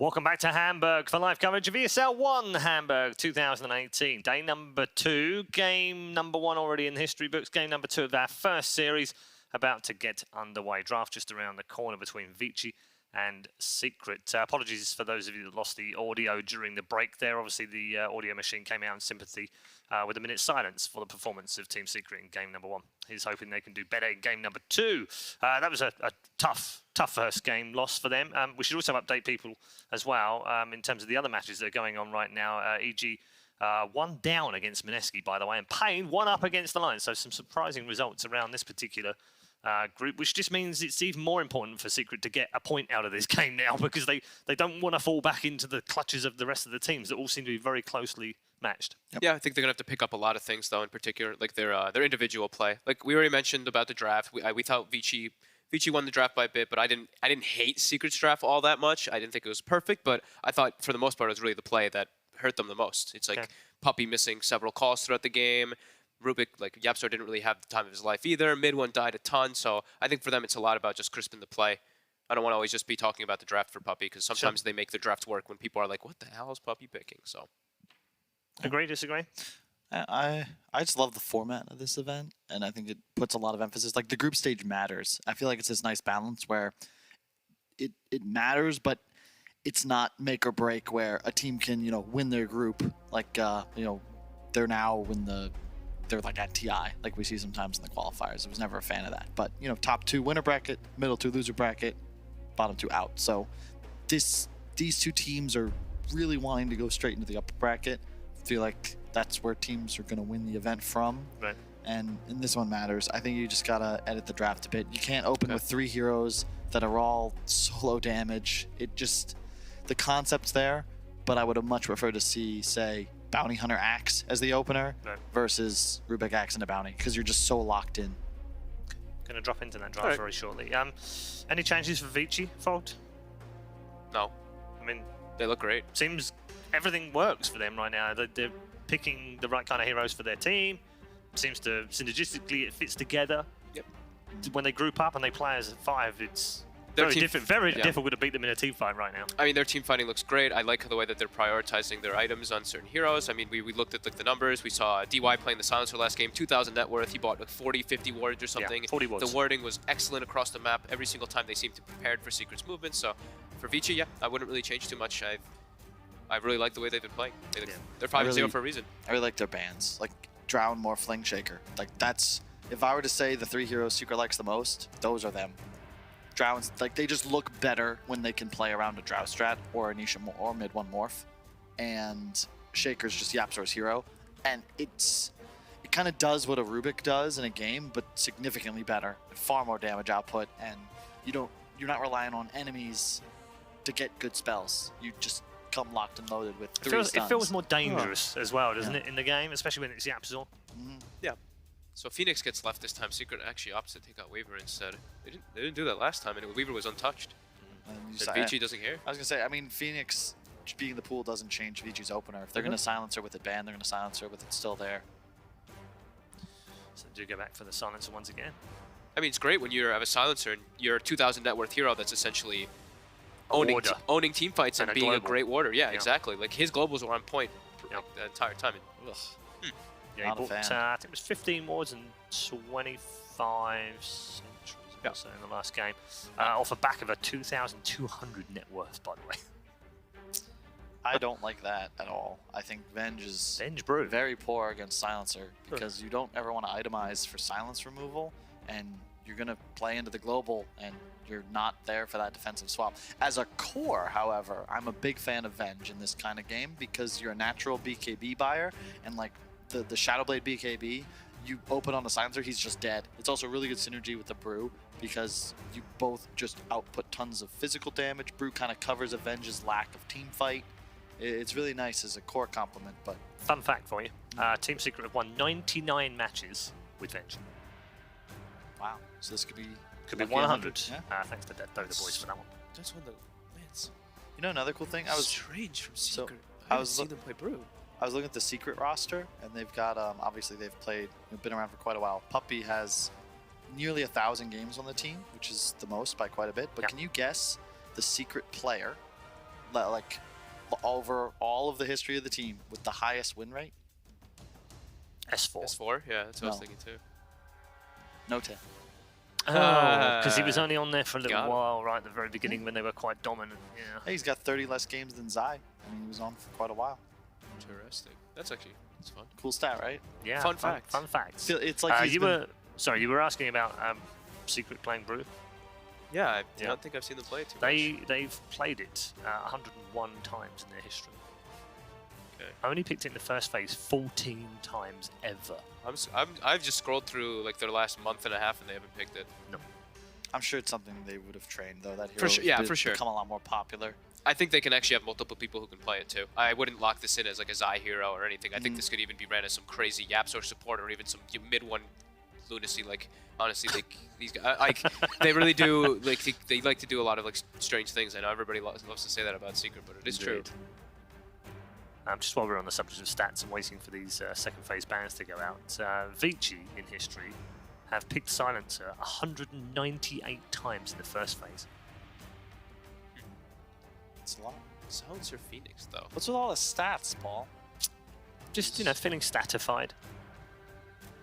Welcome back to Hamburg for live coverage of ESL One Hamburg 2018. Day number 2, game number 1 already in the history books. Game number 2 of our first series about to get underway. Draft just around the corner between ViCi and Secret. Apologies for those of you that lost the audio during the break there. Obviously, the audio machine came out in sympathy with a minute's silence for the performance of Team Secret in game number 1. He's hoping they can do better in game number 2. That was a tough first game loss for them. We should also update people as well in terms of the other matches that are going on right now. EG 1 down against Mineski, by the way, and Pain 1 up against the Lions. So some surprising results around this particular group, which just means it's even more important for Secret to get a point out of this game now, because they don't want to fall back into the clutches of the rest of the teams that all seem to be very closely matched. Yep. Yeah, I think they're gonna have to pick up a lot of things though, in particular, like their individual play. Like we already mentioned about the draft, we thought ViCi won the draft by a bit, but I didn't hate Secret's draft all that much. I didn't think it was perfect, but I thought for the most part it was really the play that hurt them the most. It's like Puppy missing several calls throughout the game. Rubik, like Yapstar, didn't really have the time of his life either. Mid one died a ton, so I think for them it's a lot about just crisping the play. I don't want to always just be talking about the draft for Puppy, because sometimes they make the draft work when people are like, what the hell is Puppy picking? So, agree, disagree? I just love the format of this event, and I think it puts a lot of emphasis. Like, the group stage matters. I feel like it's this nice balance where it matters, but it's not make or break, where a team can, win their group. Like, they're now they're like at TI, like we see sometimes in the qualifiers. I was never a fan of that. But, top 2 winner bracket, middle 2 loser bracket, bottom 2 out. So these 2 teams are really wanting to go straight into the upper bracket. I feel like that's where teams are going to win the event from. Right. And this one matters. I think you just got to edit the draft a bit. You can't open with 3 heroes that are all solo damage. The concept's there, but I would have much preferred to see, say, Bounty Hunter Axe as the opener versus Rubik Axe and a Bounty, because you're just so locked in. Going to drop into that draft very shortly. Any changes for ViCi, Fold? No. I mean, they look great. Seems everything works for them right now. They're picking the right kind of heroes for their team. Seems to synergistically it fits together. Yep. When they group up and they play as a 5, it's very difficult to beat them in a team fight right now. I mean, their team fighting looks great. I like the way that they're prioritizing their items on certain heroes. I mean, we looked at the numbers. We saw DY playing the Silencer last game, 2,000 net worth. He bought like 40, 50 wards or something. Yeah, 40 wards. The wording was excellent across the map. Every single time they seemed to be prepared for Secret's movements. So for ViCi, yeah, I wouldn't really change too much. I really like the way they've been playing. They're 5-0 for a reason. I really like their bans. Like Drown, Morph, Fling Shaker. Like, that's, if I were to say the 3 heroes Secret likes the most, those are them. Drowns, like, they just look better when they can play around a Drow strat or a Nisha or mid 1 Morph. And Shaker's just Yapstar's hero. And it kind of does what a Rubik does in a game, but significantly better. Far more damage output, and you're not relying on enemies to get good spells. You just come locked and loaded with 3 stuns. It feels more dangerous as well, doesn't it, in the game, especially when it's Yapstar. Yeah. So Phoenix gets left this time. Secret actually opts to take out Weaver instead. They didn't do that last time, and Weaver was untouched. ViCi doesn't care. I was gonna say, I mean, Phoenix being the pool doesn't change ViCi's opener. If they're gonna silence her with it banned, they're gonna silence her with it still there. So do go back for the silencer once again. I mean, it's great when you have a silencer and you're a 2,000 net worth hero that's essentially owning team fights and being a great warder. Yeah, exactly. Like, his globals were on point the entire time. Yeah, he bought, I think it was 15 wards and 25 centuries or so in the last game. Off the back of a 2,200 net worth, by the way. I don't like that at all. I think Venge is Brew. very poor against Silencer, because you don't ever want to itemize for silence removal, and you're going to play into the global, and you're not there for that defensive swap. As a core, however, I'm a big fan of Venge in this kind of game, because you're a natural BKB buyer, and like the Shadowblade BKB, you open on the Silencer, he's just dead. It's also really good synergy with the Brew, because you both just output tons of physical damage. Brew kind of covers Avenge's lack of team fight. It's really nice as a core complement. But fun fact for you, Team Secret have won 99 matches with Venge. Wow, so this could be 100. Yeah. Thanks to Dota boys for that one. That's one of the wins. You know, another cool thing, strange from Secret. I haven't seen them play Brew. I was looking at the Secret roster, and they've got, obviously they've played, been around for quite a while. Puppy has nearly 1,000 games on the team, which is the most by quite a bit. But can you guess the Secret player like over all of the history of the team with the highest win rate? S4. S4? Yeah, that's what I was No. thinking too. Note. Oh, because he was only on there for a little Got him. while, right at the very beginning when they were quite dominant. Yeah. Hey, he's got 30 less games than Zai. I mean, he was on for quite a while. Interesting. That's fun. Cool stat, right? Yeah. Fun fact. Fun facts. It's like he's you been- were sorry. You were asking about Secret playing Brew. Yeah, I Yeah. don't think I've seen them play it too much. They've played it 101 times in their history. Okay. I only picked it in the first phase 14 times ever. I've just scrolled through like their last month and a half and they haven't picked it. I'm sure it's something they would have trained, though. That hero For sure- yeah, has for sure. become a lot more popular. I think they can actually have multiple people who can play it too. I wouldn't lock this in as like a Zai hero or anything. I think this could even be ran as some crazy Yapsor support or even some mid-one lunacy. Like honestly, like these guys, like they really do. Like they like to do a lot of like strange things. I know everybody loves to say that about Secret, but it is true. Indeed. Just while we're on the subject of stats and waiting for these second phase bans to go out, ViCi in history have picked Silencer 198 times in the first phase. It's a lot. Silencer Phoenix though. What's with all the stats, Paul? Just, feeling statified.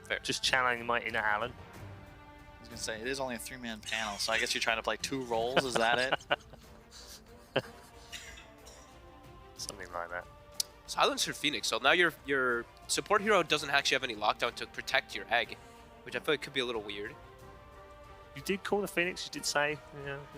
Fair. Just channeling my inner Alan. I was gonna say it is only a 3-man panel, so I guess you're trying to play 2 roles. Is that it? Something like that. Silencer Phoenix. So now your support hero doesn't actually have any lockdown to protect your egg, which I feel like could be a little weird. You did call the Phoenix, you did say,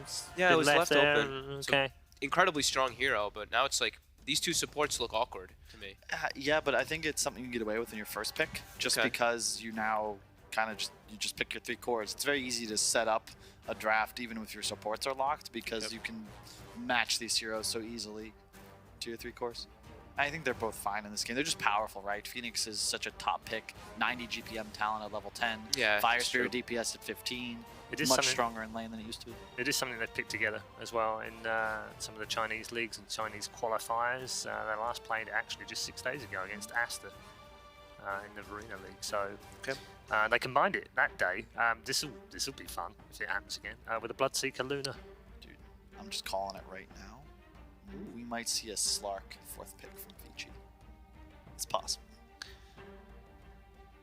it's Yeah, it been was left left there. open. So- Okay. Incredibly strong hero, but now it's like these two supports look awkward to me. Yeah, but I think it's something you can get away with in your first pick, just Okay. because you now kind of just pick your 3 cores. It's very easy to set up a draft even if your supports are locked because Yep. you can match these heroes so easily to your 3 cores. I think they're both fine in this game. They're just powerful, right? Phoenix is such a top pick, 90 GPM talent at level 10. Yeah, Fire it's Spirit true. DPS at 15. It is Much something- stronger in lane than it used to be. It is something they've picked together as well in some of the Chinese leagues and Chinese qualifiers. They last played actually just 6 days ago against Aster in the Arena League. So they combined it that day. This will be fun if it happens again with a Bloodseeker Luna. Dude, I'm just calling it right now. We might see a Slark 4th pick from ViCi. It's possible.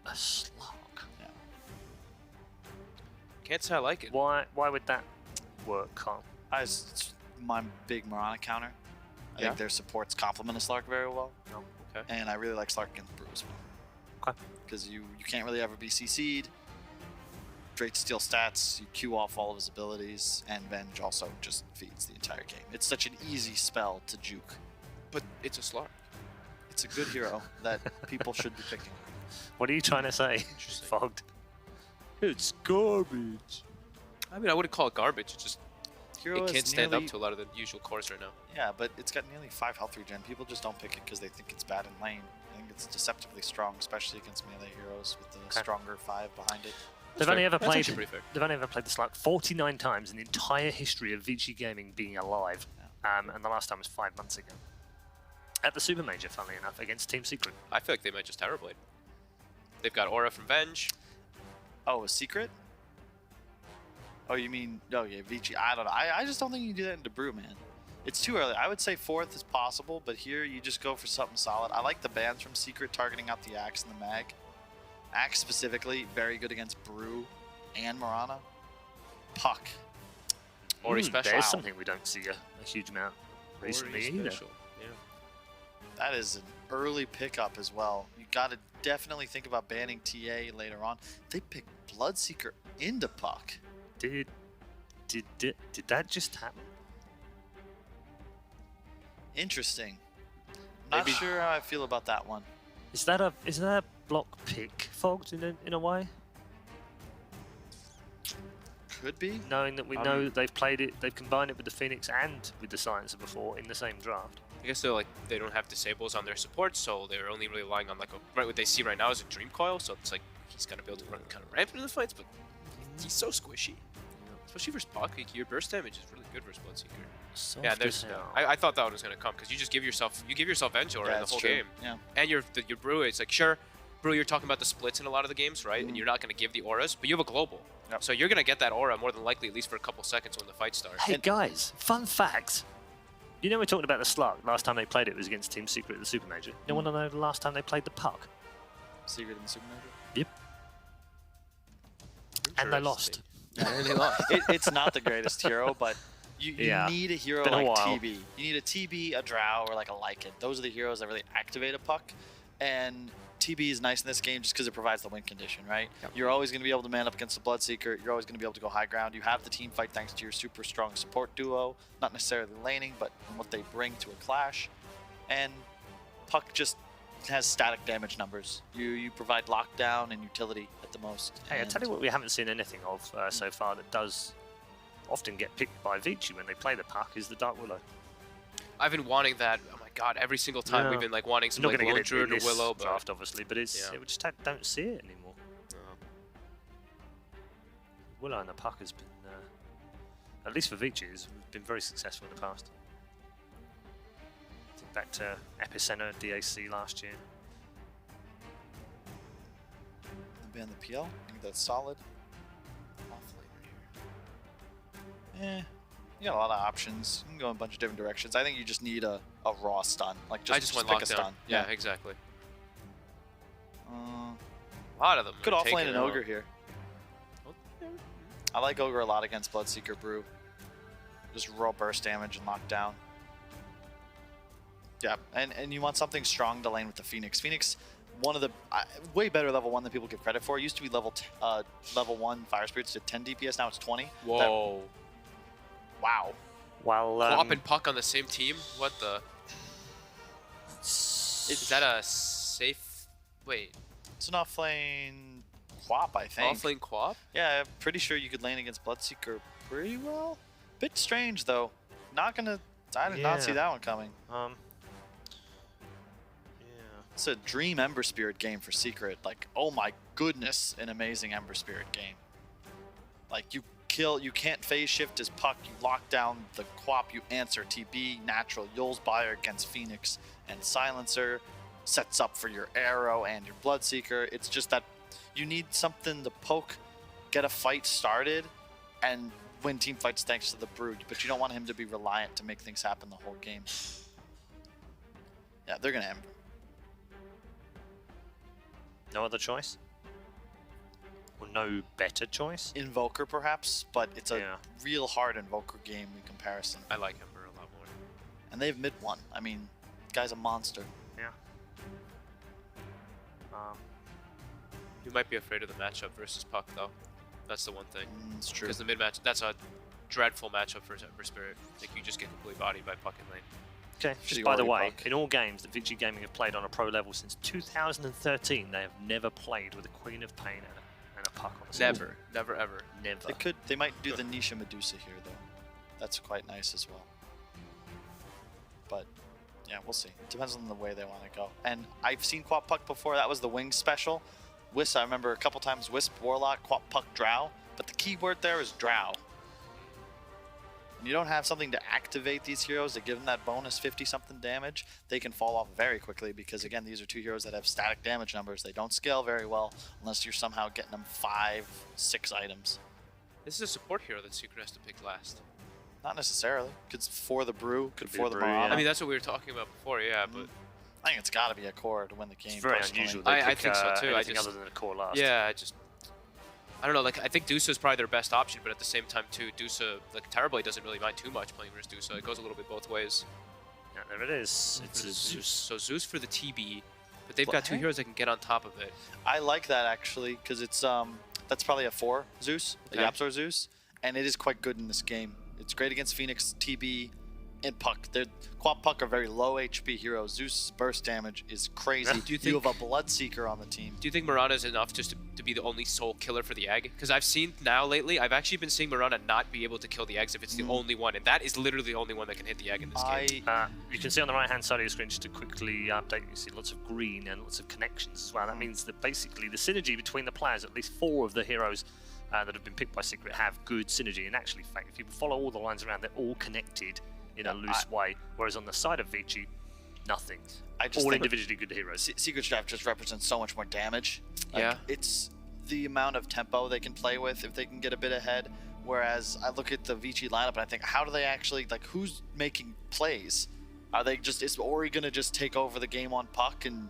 A slog. Yeah. Can't say I like it. Why would that work, Carl? It's my big Morana counter. I Yeah? think their supports complement a Slark very well. No. Okay. And I really like Slark against Brew as well. Okay. Because you can't really ever be CC'd. Great steal stats, you queue off all of his abilities, and Venge also just feeds the entire game. It's such an easy spell to juke. But it's a Slark. It's a good hero that people should be picking. What are you trying to say, Fogged? It's garbage. I mean, I wouldn't call it garbage. It's just Hero it is can't stand nearly, up to a lot of the usual cores right now. Yeah, but it's got nearly 5 health regen. People just don't pick it because they think it's bad in lane. I think it's deceptively strong, especially against melee heroes with the Okay. stronger 5 behind it. They've only ever That's played. actually pretty fair. They've only ever played the Slug 49 times in the entire history of ViCi Gaming being alive, and the last time was 5 months ago. At the Super Major, funnily enough, against Team Secret. I feel like they might just Terrorblade. They've got Aura from Venge. Oh, a secret? Oh, you mean... Oh, yeah, ViCi. I don't know. I just don't think you can do that into Brew, man. It's too early. I would say 4th is possible, but here you just go for something solid. I like the bans from Secret targeting out the Axe and the Mag. Axe specifically, very good against Brew and Morana. Puck. Ori special. There's Wow. something we don't see a huge amount recently Ori either. special. Yeah. That is an early pickup as well. You got to definitely think about banning TA later on. They picked Bloodseeker into Puck. Did that just happen? Interesting. Not Maybe- sure how I feel about that one. Is that a block pick, Fogged, in a way? Could be. Knowing that we know that they've played it, they've combined it with the Phoenix and with the Silencer before in the same draft. I guess they don't have disables on their support, so they're only really relying on like what they see right now is a Dream Coil. So it's like he's gonna be able to run kind of rampant in the fights, but he's so squishy, especially versus Puck. Like, your burst damage is really good versus Bloodseeker. Yeah, there's. I thought that one was gonna come because you just give yourself Venge Aura in the that's whole true. game, Yeah. and your Brew. It's like sure, Brew, you're talking about the splits in a lot of the games, right? And you're not gonna give the auras, but you have a global, Yep. so you're gonna get that aura more than likely at least for a couple seconds when the fight starts. Hey guys, fun fact. You know, we're talking about the Slug. Last time they played it was against Team Secret at the Super Major. You want to know the last time they played the Puck? Secret in the Super Major? Yep. And they lost. Yeah, they lost. It's not the greatest hero, but you need a hero Been a like while. TB. You need a TB, a Drow, or like a Lycan. Those are the heroes that really activate a Puck. And TB is nice in this game just because it provides the win condition, right? Yep. You're always going to be able to man up against the Bloodseeker. You're always going to be able to go high ground. You have the team fight thanks to your super strong support duo. Not necessarily laning, but from what they bring to a clash. And Puck just has static damage numbers. You provide lockdown and utility at the most. Hey, I And tell you what, we haven't seen anything of so far that does often get picked by ViCi when they play the Puck is the Dark Willow. I've been wanting that. Oh my god! Every single time Yeah. we've been like wanting some Not like going to Lone get it in Druid or this Willow, but draft, obviously, but it's Yeah. we just don't see it anymore. Willow and the Puck has been, at least for ViCi, has been very successful in the past. Think back to Epicenter DAC last year. ban the PL. I think that's solid. You got a lot of options. You can go in a bunch of different directions. I think you just need a raw stun. Like I just went pick a lockdown. stun. Yeah, exactly. Uh, A lot of them. could are offlane taken an out. Ogre here. I like Ogre a lot against Bloodseeker Brew. Just raw burst damage and lockdown. Yeah, and you want something strong to lane with the Phoenix. Phoenix, one of the way better level 1 than people give credit for. It used to be level 1 Fire Spirits did 10 DPS, now it's 20. Whoa. Wow. Well, Quap and Puck on the same team? What the? Is that a safe? Wait. It's an offlane Quap, I think. Offlane Quap? Yeah, I'm pretty sure you could lane against Bloodseeker pretty well. Bit strange though. Not gonna. I did not see Yeah. that one coming. yeah. It's a dream Ember Spirit game for Secret. Like, oh my goodness, an amazing Ember Spirit game. Like, you can't phase shift as Puck, you lock down the Quap, you answer TB, natural Yul's Buyer against Phoenix, and Silencer sets up for your Arrow and your Bloodseeker. It's just that you need something to poke, get a fight started, and win team fights thanks to the Brood, but you don't want him to be reliant to make things happen the whole game. Yeah, they're gonna Ember. No other choice? Or no better choice? Invoker perhaps, but it's a Yeah. real hard Invoker game in comparison. I like Ember a lot more. And they have mid one. I mean, guy's a monster. Yeah. You might be afraid of the matchup versus Puck though. That's the one thing. It's true. Because the mid match, that's a dreadful matchup for Ember Spirit. Like you just get completely bodied by Puck in lane. Okay, Should just you by the already way, Puck? in all games that ViCi Gaming have played on a pro level since 2013, they have never played with a Queen of Pain and a Puck on the same team. Never, never, ever. Never. They might do the Nisha Medusa here though. That's quite nice as well. But yeah, we'll see. Depends on the way they want to go. And I've seen Quap Puck before. That was the Wing special. Wisp, I remember a couple times Wisp, Warlock, Quap Puck, Drow. But the key word there is Drow. When you don't have something to activate these heroes to give them that bonus 50-something damage, they can fall off very quickly because, again, these are two heroes that have static damage numbers. They don't scale very well unless you're somehow getting them 5, 6 items. This is a support hero that Secret has to pick last. Not necessarily. Could for the Brew, could be for the the Brew, Marana. yeah. I mean, that's what we were talking about before, yeah, but I think it's got to be a core to win the game. It's very personally. unusual. I They pick, think so, too. I anything just- other than a core last. yeah, I don't know, like, I think Dusa is probably their best option, but at the same time, too, Dusa, like, Terrorblade doesn't really mind too much playing versus Dusa. It goes a little bit both ways. Yeah, there it is. It's a Zeus. Zeus. So Zeus for the TB, but they've got two What? heroes that can get on top of it. I like that actually because it's that's probably a 4 Zeus, a Okay. Yapzor Zeus, and it is quite good in this game. It's great against Phoenix, TB, and Puck. Quap Puck are very low HP heroes. Zeus's burst damage is crazy. Do you you think- have a Bloodseeker on the team. Do you think Marana is enough just to be the only sole killer for the egg? Because I've seen now lately, I've actually been seeing Marana not be able to kill the eggs if it's the only one, and that is literally the only one that can hit the egg in this game. You can see on the right hand side of your screen, just to quickly update, you see lots of green and lots of connections as well. That means that basically the synergy between the players, at least 4 of the heroes that have been picked by Secret, have good synergy. And actually, in fact, if you follow all the lines around, they're all connected in a loose way. Whereas on the side of ViCi, nothing. I just All think individually good heroes. Secret Draft just represents so much more damage. Like, Yeah. It's the amount of tempo they can play with if they can get a bit ahead. Whereas I look at the ViCi lineup and I think, how do they actually, like, who's making plays? Are they just, is Ori gonna just take over the game on Puck? And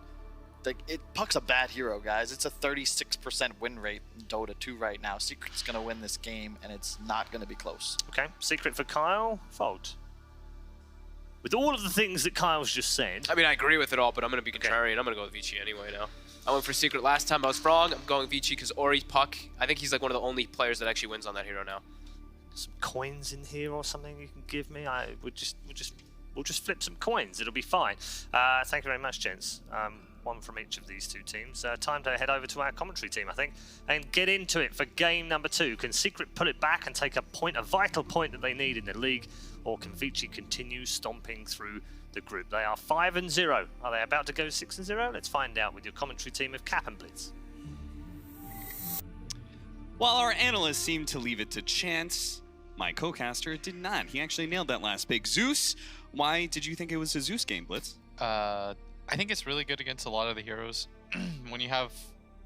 like, Puck's a bad hero, guys. It's a 36% win rate in Dota 2 right now. Secret's gonna win this game, and it's not gonna be close. Okay, Secret for Kyle, Fold. With all of the things that Kyle's just said. I mean, I agree with it all, but I'm going to be contrarian. I'm going to go with ViCi anyway now. I went for Secret last time. I was wrong. I'm going ViCi because Ori Puck, I think he's like one of the only players that actually wins on that hero now. Some coins in here or something you can give me? We'll just flip some coins. It'll be fine. Thank you very much, gents. One from each of these two teams. Time to head over to our commentary team, I think, and get into it for game number 2. Can Secret pull it back and take a point, a vital point that they need in the league, or can ViCi continue stomping through the group? They are 5-0. Are they about to go 6-0? Let's find out with your commentary team of Cap and Blitz. While our analysts seemed to leave it to chance, my co-caster did not. He actually nailed that last pick. Zeus, why did you think it was a Zeus game, Blitz? I think it's really good against a lot of the heroes. When you have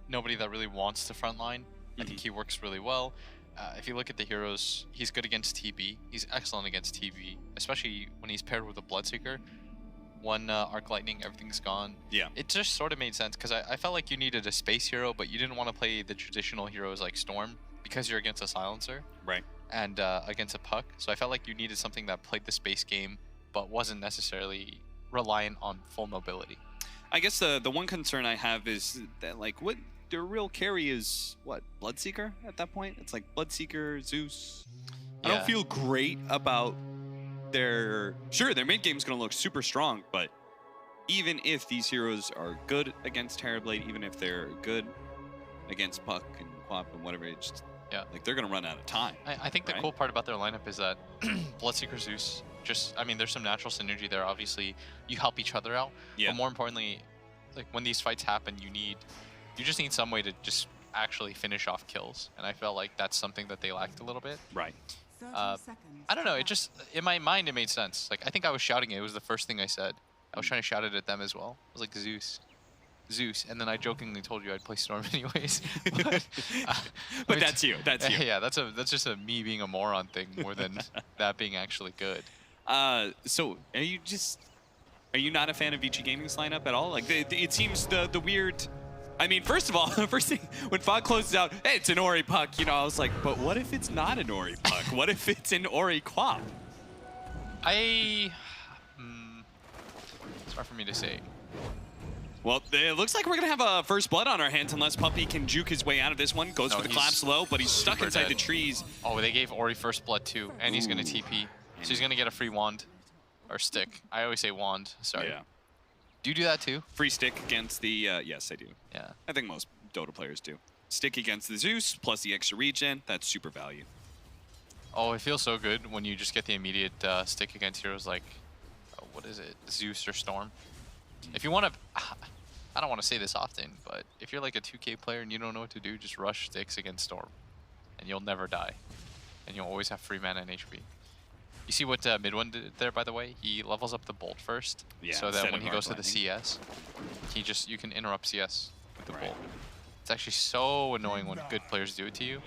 nobody that really wants to frontline, I think he works really well. If you look at the heroes, he's good against TB. He's excellent against TB, especially when he's paired with a Bloodseeker. One Arc Lightning, everything's gone. Yeah. It just sort of made sense because I felt like you needed a space hero, but you didn't want to play the traditional heroes like Storm because you're against a Silencer. Right. And against a Puck. So I felt like you needed something that played the space game, but wasn't necessarily reliant on full mobility. I guess the one concern I have is that, like, what their real carry is, what, Bloodseeker at that point? It's like Bloodseeker, Zeus. I don't feel great about their... Sure, their mid game's going to look super strong, but even if these heroes are good against Terrorblade, even if they're good against Puck and Quap and whatever, it's just, like, they're going to run out of time. I think the cool part about their lineup is that Bloodseeker, Zeus, I mean, there's some natural synergy there. Obviously, you help each other out. Yeah. But more importantly, like when these fights happen, you just need some way to just actually finish off kills. And I felt like that's something that they lacked a little bit. Right. I don't know. It just, in my mind, it made sense. Like, I think I was shouting it. It was the first thing I said. I was trying to shout it at them as well. I was like, Zeus. Zeus, and then I jokingly told you I'd play Storm anyways. But that's you. That's you. Yeah, that's just a me being a moron thing more than that being actually good. So are you not a fan of ViCi Gaming's lineup at all? Like, it seems the weird. I mean, first of all, the first thing when Fog closes out, hey, it's an Ori Puck. You know, I was like, but what if it's not an Ori Puck? What if it's an Ori Quap? It's hard for me to say. Well, it looks like we're going to have a first blood on our hands unless Puppy can juke his way out of this one. Goes for the collapse low, but he's stuck inside the trees. Oh, they gave Ori first blood too, and he's going to TP. So he's going to get a free wand. Or stick. I always say wand. Sorry. Yeah. Do you do that too? Free stick against the... yes, I do. Yeah. I think most Dota players do. Stick against the Zeus, plus the extra regen. That's super value. Oh, it feels so good when you just get the immediate stick against heroes like... what is it? Zeus or Storm. If you want to... I don't want to say this often, but if you're like a 2K player and you don't know what to do, just rush sticks against Storm. And you'll never die. And you'll always have free mana and HP. You see what Midone did there, by the way? He levels up the Bolt first, so that when he goes to the CS, you can interrupt CS with the Bolt. It's actually so annoying when good players do it to you.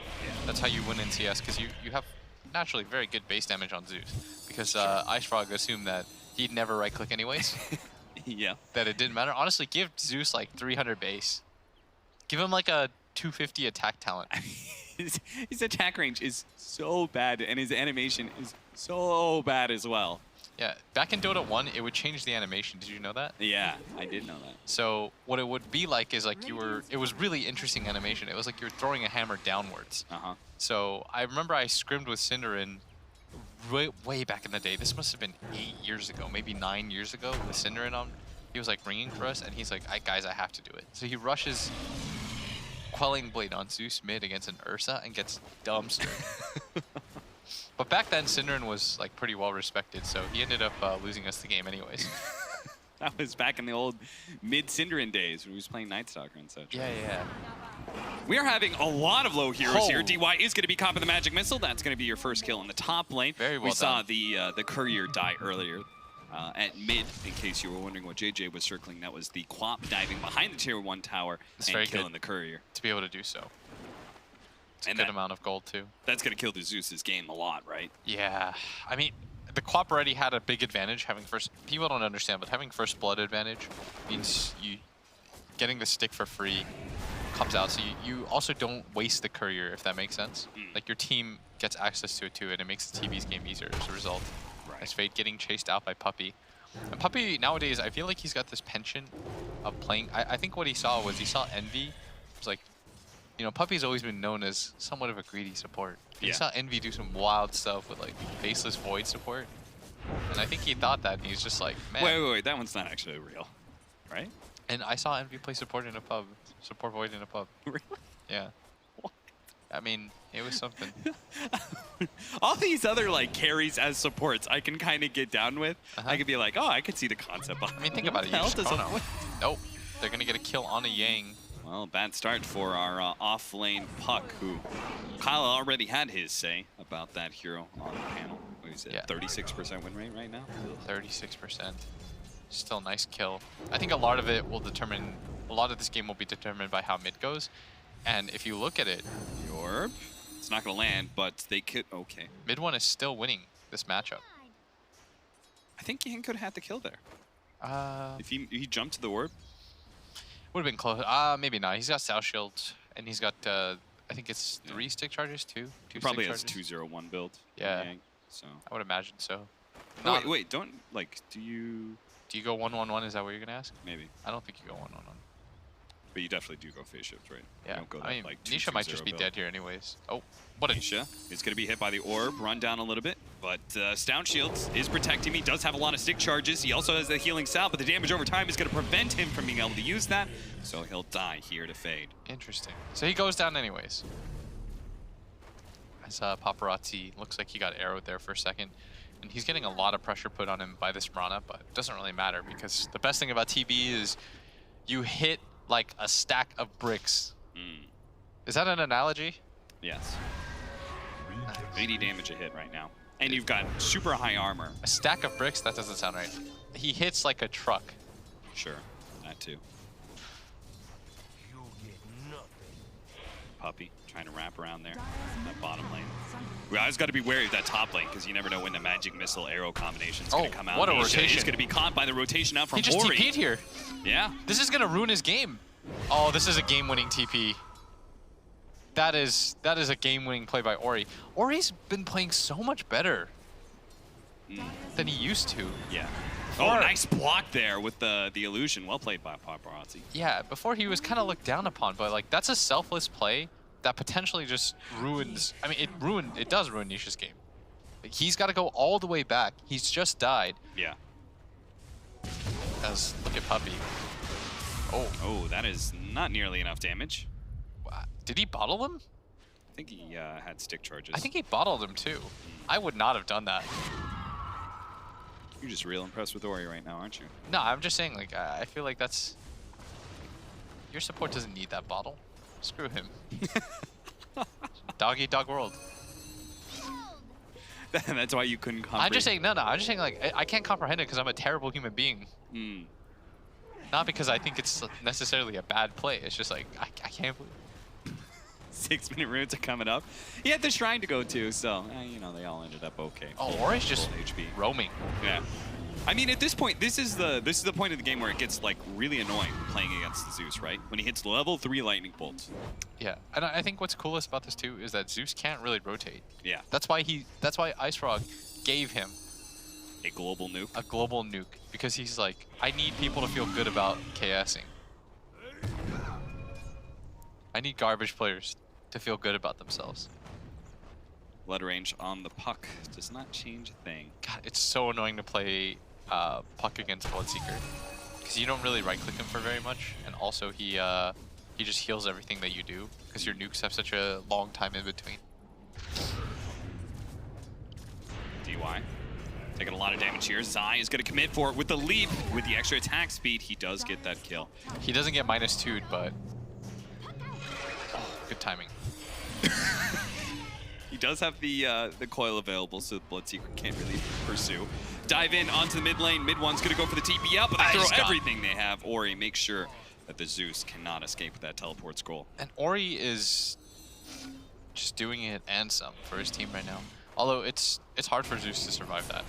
That's how you win in CS, because you have naturally very good base damage on Zeus. Because Ice Frog assumed that he'd never right-click anyways. Yeah. That it didn't matter. Honestly, give Zeus like 300 base. Give him like a 250 attack talent. His attack range is so bad, and his animation is so bad as well. Yeah, back in Dota 1, it would change the animation. Did you know that? Yeah, I did know that. So what it would be like is like it was really interesting animation. It was like you were throwing a hammer downwards. So I remember I scrimmed with Cinderin way back in the day. This must have been 8 years ago, maybe 9 years ago with Cinderin on. He was like ringing for us, and he's like, guys, I have to do it. So he rushes Quelling Blade on Zeus mid against an Ursa and gets dumpstered. But back then, Cinderin was like pretty well respected, so he ended up losing us the game anyways. That was back in the old mid-Cinderin days when he was playing Night Stalker and such. Yeah. We are having a lot of low heroes here. DY is going to be copping the Magic Missile. That's going to be your first kill in the top lane. Very well We saw done. the Courier die earlier at mid, in case you were wondering what JJ was circling. That was the Quap diving behind the Tier 1 tower and killing the Courier. To be able to do so. It's a good amount of gold too. That's going to kill the Zeus's game a lot, right? Yeah, I mean, the Quap already had a big advantage having first. People don't understand, but having first blood advantage means you getting the stick for free comes out. So you also don't waste the courier, if that makes sense. Like your team gets access to it too, and it makes the TV's game easier as a result. Right. As Fade getting chased out by Puppey. And Puppey nowadays, I feel like he's got this penchant of playing. I think what he saw was he saw Envy. It was like, you know, Puppey's always been known as somewhat of a greedy support. He saw Envy do some wild stuff with like faceless void support. And I think he thought that, and he's just like, man. Wait, that one's not actually real, right? And I saw Envy play support in a pub. Support void in a pub. Really? Yeah. I mean, it was something. All these other like carries as supports, I can kind of get down with. I could be like, oh, I could see the concept behind. I mean, think about it. You just chrono. Nope. They're gonna get a kill on a Yang. Well, bad start for our off-lane Puck, who Kyle already had his say about that hero on the panel. What is it? 36% win rate right now. 36%. Still nice kill. I think a lot of it will determine. A lot of this game will be determined by how mid goes. And if you look at it, Orb. It's not going to land, but they could. Okay. Mid one is still winning this matchup. I think Yang could have had the kill there. If he jumped to the orb. Would have been close. Maybe not. He's got South Shield, and he's got, I think it's 3 stick charges, two Probably stick has charges. 201 build. Yeah. Yang, so. I would imagine so. Oh, wait, don't, like, do you go 1-1-1? Is that what you're going to ask? Maybe. I don't think you go 1-1-1. But you definitely do go phase shift, right? Yeah. You don't go that, I mean, like, Nisha might just be build. dead here anyways. Oh, what a... Nisha is going to be hit by the orb, run down a little bit, but Stout Shields is protecting him. He does have a lot of stick charges. He also has the healing salve, but the damage over time is going to prevent him from being able to use that, so he'll die here to Fade. Interesting. So he goes down anyways. As Paparazzi looks like he got arrowed there for a second. And he's getting a lot of pressure put on him by this Mirana, but it doesn't really matter because the best thing about TB is you hit like a stack of bricks. Is that an analogy? Yes. 80 damage a hit right now. And you've got super high armor. A stack of bricks? That doesn't sound right. He hits like a truck. Sure, that too. Puppey trying to wrap around there. That bottom lane. We always got to be wary of that top lane because you never know when the magic missile arrow combination is going to come out. What a rotation. He's going to be caught by the rotation out from He just Ori. TP'd here. Yeah. This is going to ruin his game. Oh, this is a game-winning TP. That is a game-winning play by Ori. Ori's been playing so much better than he used to. Yeah. Oh, nice block there with the illusion. Well played by Paparazzi. Yeah, before he was kind of looked down upon, but like that's a selfless play that potentially just ruins. I mean, it does ruin Nisha's game. Like, he's got to go all the way back. He's just died. Yeah. As look at Puppey. Oh, that is not nearly enough damage. Did he bottle him? I think he had stick charges. I think he bottled him too. I would not have done that. You're just real impressed with Ori right now, aren't you? No, I'm just saying, like, I feel like that's... Your support doesn't need that bottle. Screw him. Dog eat dog world. That's why you couldn't comprehend. I'm just saying, no, I'm just saying, like, I can't comprehend it because I'm a terrible human being. Not because I think it's necessarily a bad play. It's just like, I can't believe 6-minute runes are coming up. He had the shrine to go to, so, you know, they all ended up okay. Oh, Ori's just HP. roaming. Yeah. I mean, at this point, this is the point of the game where it gets like really annoying playing against the Zeus, right? When he hits level 3 lightning bolts. Yeah, and I think what's coolest about this too is that Zeus can't really rotate. Yeah. That's why Ice Frog gave him a global nuke. A global nuke, because he's like, I need people to feel good about KSing. I need garbage players to feel good about themselves. Letter range on the Puck does not change a thing. God, it's so annoying to play Puck against Bloodseeker, because you don't really right-click him for very much, and also he just heals everything that you do, because your nukes have such a long time in between. DY. Taking a lot of damage here. Zai is going to commit for it with the leap. With the extra attack speed, he does get that kill. He doesn't get -2'd, but... Oh, good timing. He does have the coil available, so Bloodseeker can't really pursue. Dive in onto the mid lane. Mid one's going to go for the TP out, but they throw everything they have. Ori makes sure that the Zeus cannot escape with that teleport scroll. And Ori is just doing it and some for his team right now. Although it's hard for Zeus to survive that.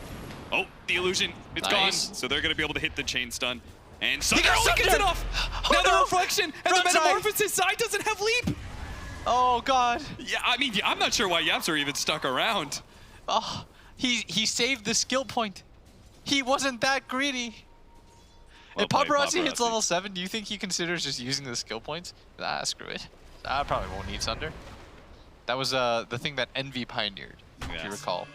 Oh, the illusion. It's Nice. gone. So they're going to be able to hit the chain stun. And He Sunder got only gets sundered! it off. Oh, Now the no! reflection and Run, the Zai! metamorphosis. Zai doesn't have leap. Oh god. Yeah, I mean, I'm not sure why Yaps are even stuck around. Oh, he saved the skill point. He wasn't that greedy. Well If played, Paparazzi hits Paparazzi. level 7, do you think he considers just using the skill points? Ah, screw it. I probably won't need Sunder. That was the thing that Envy pioneered, if you Yes. recall.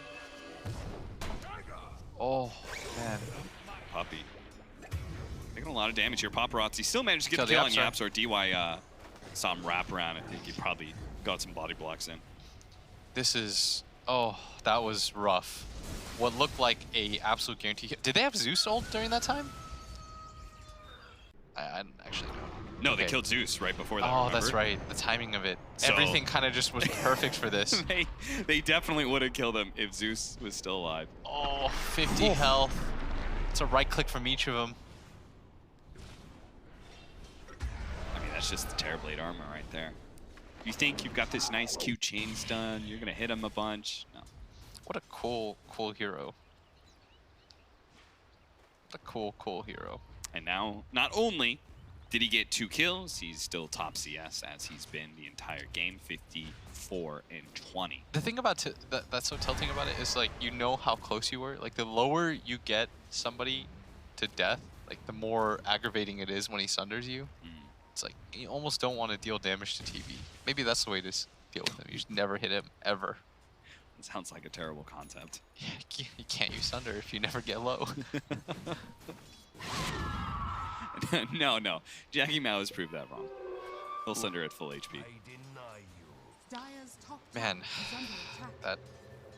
Oh, man. Puppy. Taking a lot of damage here. Paparazzi still managed to get Kill the the kill on Yaps, Yaps, or DY saw him wrap around. I think he probably got some body blocks in. This is... Oh, that was rough. What looked like a absolute guarantee. Did they have Zeus ult during that time? I don't actually know. No, they Okay. killed Zeus right before that. Oh, that's remember? right. The timing of it. So- Everything kind of just was perfect for this. They definitely would have killed him if Zeus was still alive. Oh, 50 health. It's a right click from each of them. I mean, that's just the Terrorblade armor right there. You think you've got this nice, cute chain stun, you're going to hit him a bunch. No. What a cool hero. What a cool hero. And now, not only did he get 2 kills, he's still top CS as he's been the entire game, 54 and 20. The thing about that's so tilting about it is like you know how close you were. Like the lower you get somebody to death, like the more aggravating it is when he sunders you. It's like you almost don't want to deal damage to TV. Maybe that's the way to deal with him. You just never hit him ever. It sounds like a terrible concept. Yeah, you can't use Sunder if you never get low. No. Jackie Mao has proved that wrong. He'll sunder at full HP. Man,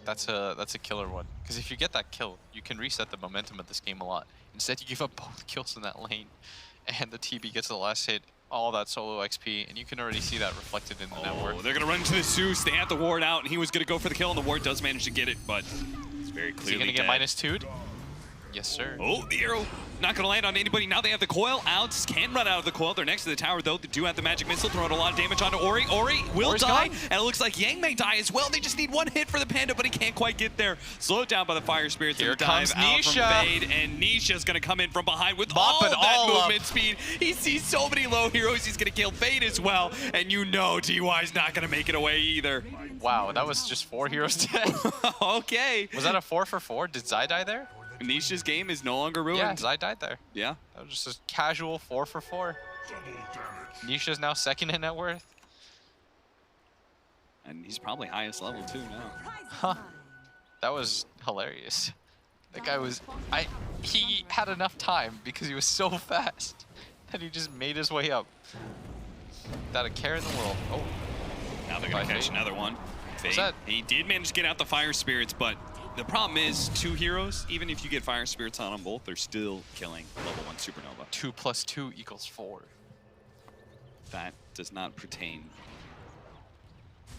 that's a killer one. Because if you get that kill, you can reset the momentum of this game a lot. Instead, you give up both kills in that lane, and the TB gets the last hit, all that solo XP, and you can already see that reflected in the network. Oh, they're going to run into the Zeus. They have the ward out, and he was going to go for the kill, and the ward does manage to get it, but it's very Is he clearly gonna get dead. -2'd? Yes, sir. Oh, the arrow not going to land on anybody. Now they have the coil out. Can run out of the coil. They're next to the tower, though. They do have the magic missile, throwing a lot of damage onto Ori. Ori will Ori's die, gone. and it looks like Yang may die as well. They just need one hit for the Panda, but he can't quite get there. Slowed down by the Fire Spirits. Here and the dive comes out from Nisha. Fade, and Nisha's going to come in from behind with Mopping all that all up. movement speed. He sees so many low heroes. He's going to kill Fade as well, and you know DY's not going to make it away either. Wow, that was just 4 heroes dead. Okay. Was that a 4 for 4? Did Zai die there? Nisha's game is no longer Yeah, ruined. Zai died there. Yeah. That was just a casual 4 for 4. Nisha's now second in net worth. And he's probably highest level too now. Huh. That was hilarious. That guy was... He had enough time because he was so fast that he just made his way up. Without a care in the world. Oh. Now they're going to By catch Fade. another one. Fade. that? He did manage to get out the Fire Spirits, but the problem is 2 heroes, even if you get Fire Spirits on them both, they're still killing level 1 Supernova. 2 + 2 = 4. That does not pertain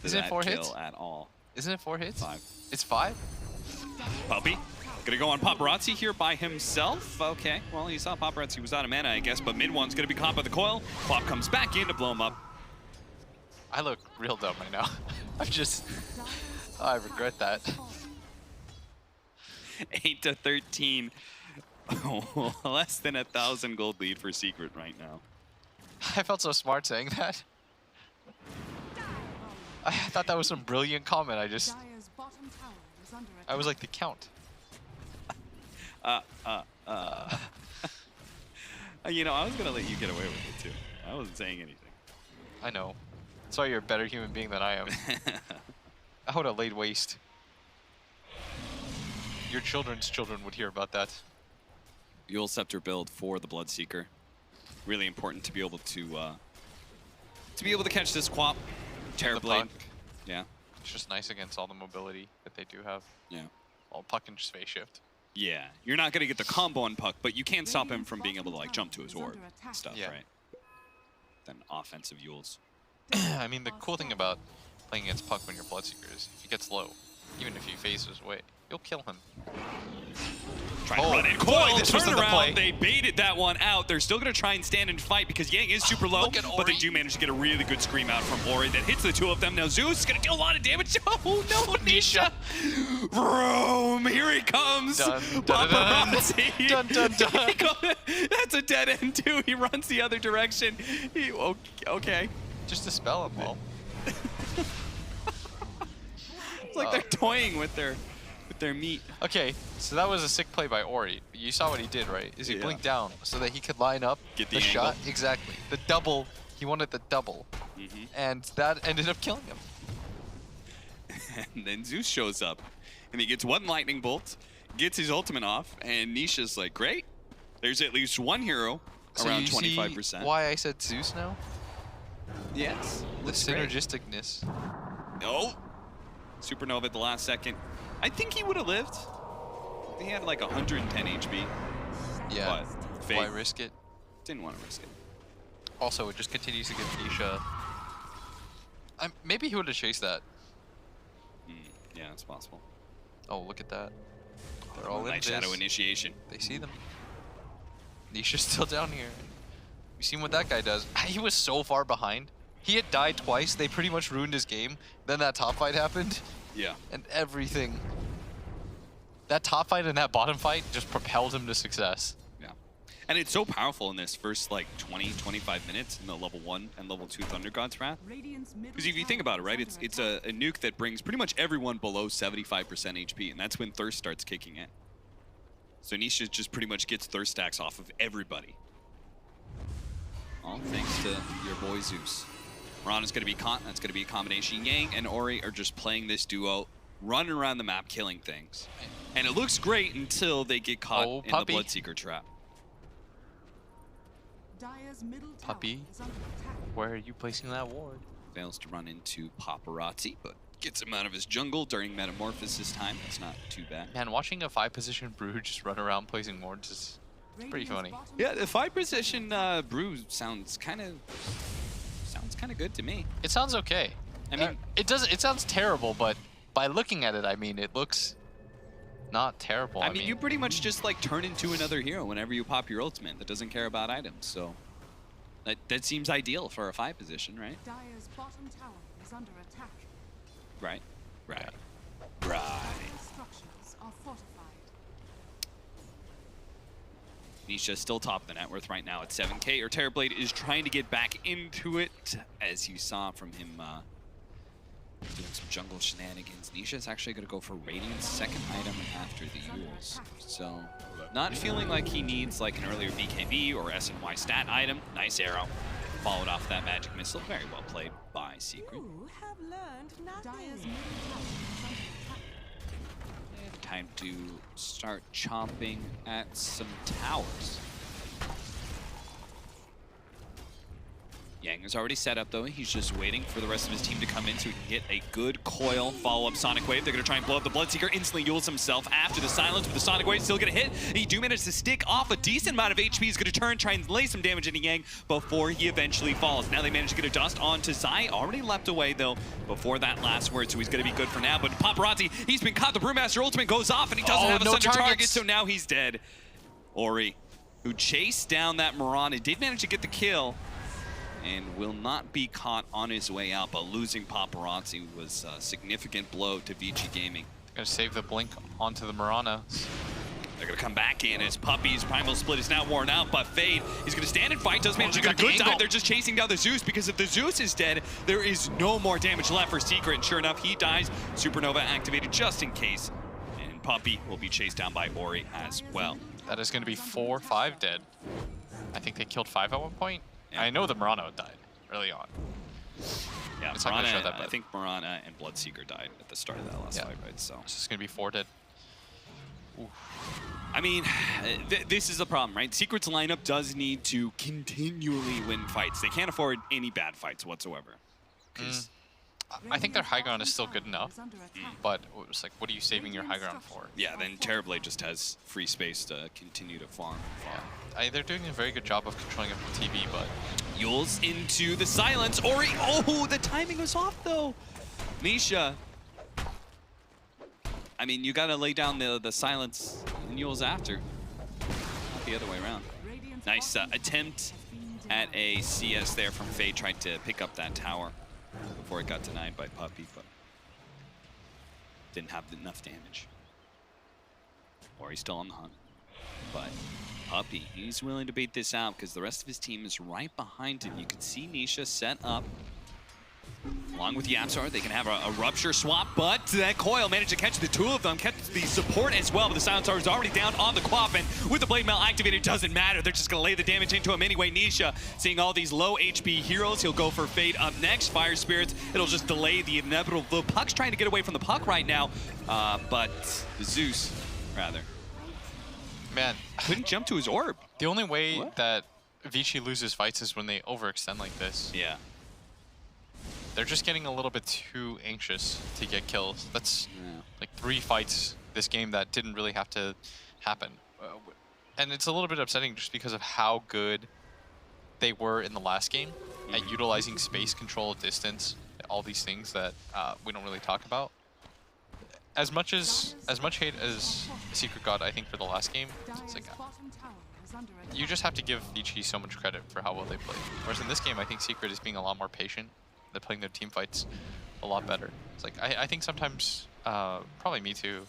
to Isn't it that 4 kill hits? at all. Isn't it 4 hits? 5. It's 5? Puppy. Gonna go on Paparazzi here by himself. Okay, well, he saw Paparazzi was out of mana, I guess, but mid one's gonna be caught by the coil. Flop comes back in to blow him up. I look real dumb right now. I'm just... I regret that. 8 to 13. Less than 1,000 gold lead for Secret right now. I felt so smart saying that. I thought that was some brilliant comment. I was like the Count. You know, I was gonna let you get away with it too. I wasn't saying anything. I know. That's why you're a better human being than I am. I would have laid waste. Your children's children would hear about that. Yule Scepter build for the Bloodseeker. Really important to be able to catch this Quap. The Terrorblade. puck. Yeah. It's just nice against all the mobility that they do have. Yeah. All puck and just phase shift. Yeah. You're not gonna get the combo on Puck, but you can stop him from being able to like jump to his orb and stuff, Yeah. right? Then offensive Yules. I mean, the cool thing about playing against puck when you're Bloodseeker is if he gets low, Even if he faces away, you'll kill him. Trying to Oh, run in. boy, Coil, this was turn the play. around. They baited that one out. They're still going to try and stand and fight because Yang is super low, Look at but they Ori. do manage to get a really good scream out from Ori that hits the two of them. Now Zeus is going to deal a lot of damage. Oh no, Nisha. Vroom, here he comes. Dun, dun, dun, dun. Paparazzi. Dun, dun, dun. That's a dead end too. He runs the other direction. Okay. Just dispel him all. It's like they're toying with their meat. Okay, so that was a sick play by Ori. You saw what he did, right? Is he Yeah. blinked down so that he could line up Get the shot. angle. Exactly. The double. He wanted the double. And that ended up killing him. And then Zeus shows up, and he gets one lightning bolt, gets his ultimate off, and Nisha's like, great. There's at least one hero, So around you see 25%. why I said Zeus now? Yes. The looks great. synergisticness. No. Supernova at the last second. I think he would have lived. I think he had like 110 HP. Yeah. But Fate Why risk it? didn't want to risk it. Also, it just continues to give Nisha. Maybe he would have chased that. Yeah, it's possible. Oh, look at that. They're all in Night this. Shadow initiation. They see them. Nisha's still down here. You seen what that guy does? He was so far behind. He had died twice. They pretty much ruined his game. Then that top fight happened. Yeah. And everything. That top fight and that bottom fight just propelled him to success. Yeah. And it's so powerful in this first like 20, 25 minutes in the level 1 and level 2 Thunder God's Wrath. Because if you think about it, right, it's a nuke that brings pretty much everyone below 75% HP, and that's when Thirst starts kicking in. So Nisha just pretty much gets Thirst stacks off of everybody. All thanks to your boy Zeus. Mirana's going to be caught. That's going to be a combination. Yang and Ori are just playing this duo, running around the map, killing things. And it looks great until they get caught in Puppy. the Bloodseeker trap. Puppy, where are you placing that ward? Fails to run into Paparazzi, but gets him out of his jungle during Metamorphosis time. That's not too bad. Man, watching a 5-position brew just run around placing wards is pretty funny. Yeah, the 5-position brew sounds kind of good to me. It sounds okay. I mean, it doesn't. It sounds terrible, but by looking at it, I mean, it looks not terrible. I mean, you pretty much just like turn into another hero whenever you pop your ultimate that doesn't care about items. So that seems ideal for a 5-position, right? Dire's bottom tower is under attack. Right. Yeah. Structures are fortified. Nisha still top of the net worth right now at 7K. Or Terrorblade is trying to get back into it, as you saw from him doing some jungle shenanigans. Nisha is actually going to go for Radiant's second item after the Yules. So, not feeling like he needs like an earlier BKB or SNY stat item. Nice arrow. Followed off that magic missile. Very well played by Secret. You have learned nothing. Dire's middle tower is under attack. And time to start chomping at some towers. Yang is already set up though. He's just waiting for the rest of his team to come in so he can get a good coil follow-up Sonic Wave. They're going to try and blow up the Bloodseeker. Instantly Yules himself after the silence, but the Sonic Wave still going to hit. He do manage to stick off a decent amount of HP. He's going to turn, try and lay some damage into Yang before he eventually falls. Now they manage to get a dust onto Zai. Already leapt away though before that last word, so he's going to be good for now. But Paparazzi, he's been caught. The Brewmaster ultimate goes off and he doesn't have us no under target, targets. so now he's dead. Ori, who chased down that Mirana, did manage to get the kill and will not be caught on his way out, but losing Paparazzi was a significant blow to ViCi Gaming. Gonna save the blink onto the Mirana. They're gonna come back in as Puppy's Primal Split is now worn out, but Fade, he's gonna stand and fight, does manage to get a good dive. They're just chasing down the Zeus, because if the Zeus is dead, there is no more damage left for Secret, and sure enough, he dies. Supernova activated just in case, and Puppy will be chased down by Ori as well. That is gonna be 4-5 dead. I think they killed 5 at one point. Yeah. I know the Mirano died early on. Yeah, It's not gonna show that, I but- think Mirana and Bloodseeker died at the start of that last fight, right? So. It's just gonna be 4 dead. Ooh. I mean, this is the problem, right? Secret's lineup does need to continually win fights. They can't afford any bad fights whatsoever. 'Cause I think their high ground is still good enough, Is under attack. but it's like, what are you saving your high ground for? yeah, then Terrorblade just has free space to continue to farm. They're doing a very good job of controlling it from TV, but Yules into the silence. Ori, oh, the timing was off though. Nisha I mean, you got to lay down the silence and Yule's after. Not the other way around. Nice attempt at a CS there from Faye. Tried to pick up that tower before it got denied by Puppey, but didn't have enough damage. Or he's still on the hunt. But Puppey, he's willing to bait this out because the rest of his team is right behind him. You can see Nisha set up. Along with Yapsar, they can have a rupture swap, but that coil managed to catch the two of them, kept the support as well, but the Silencer is already down on the Quap, and with the Blade Mail activated, it doesn't matter. They're just going to lay the damage into him anyway. Nisha, seeing all these low HP heroes, he'll go for Fade up next. Fire Spirits, it'll just delay the inevitable. The Puck's trying to get away from the Puck right now, but the Zeus, rather. Man, couldn't jump to his orb. The only way that ViCi loses fights is when they overextend like this. Yeah. They're just getting a little bit too anxious to get kills. That's like 3 fights this game that didn't really have to happen. And it's a little bit upsetting just because of how good they were in the last game at utilizing space control, distance, all these things that we don't really talk about. As much hate as Secret got, I think, for the last game, it's like you just have to give ViCi so much credit for how well they played. Whereas in this game, I think Secret is being a lot more patient. They're playing their team fights a lot better. It's like I think sometimes, probably me too,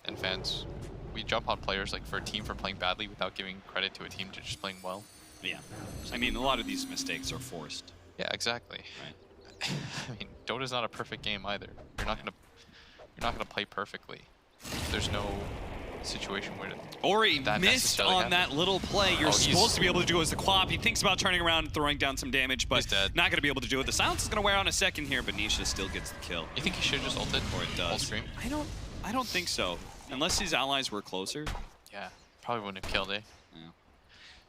and fans, we jump on players like for a team for playing badly without giving credit to a team to just playing well. Yeah, I mean, a lot of these mistakes are forced. Yeah, exactly. Right. I mean, Dota's not a perfect game either. You're not gonna play perfectly. There's no situation where Ori missed on that little play. You're supposed to be able to do it as the Quap. He thinks about turning around and throwing down some damage, but not going to be able to do it. The silence is going to wear on a second here, but Nisha still gets the kill. You think he should just ult it? Or it does. Ult stream? I don't think so. Unless his allies were closer. Yeah, probably wouldn't have killed it.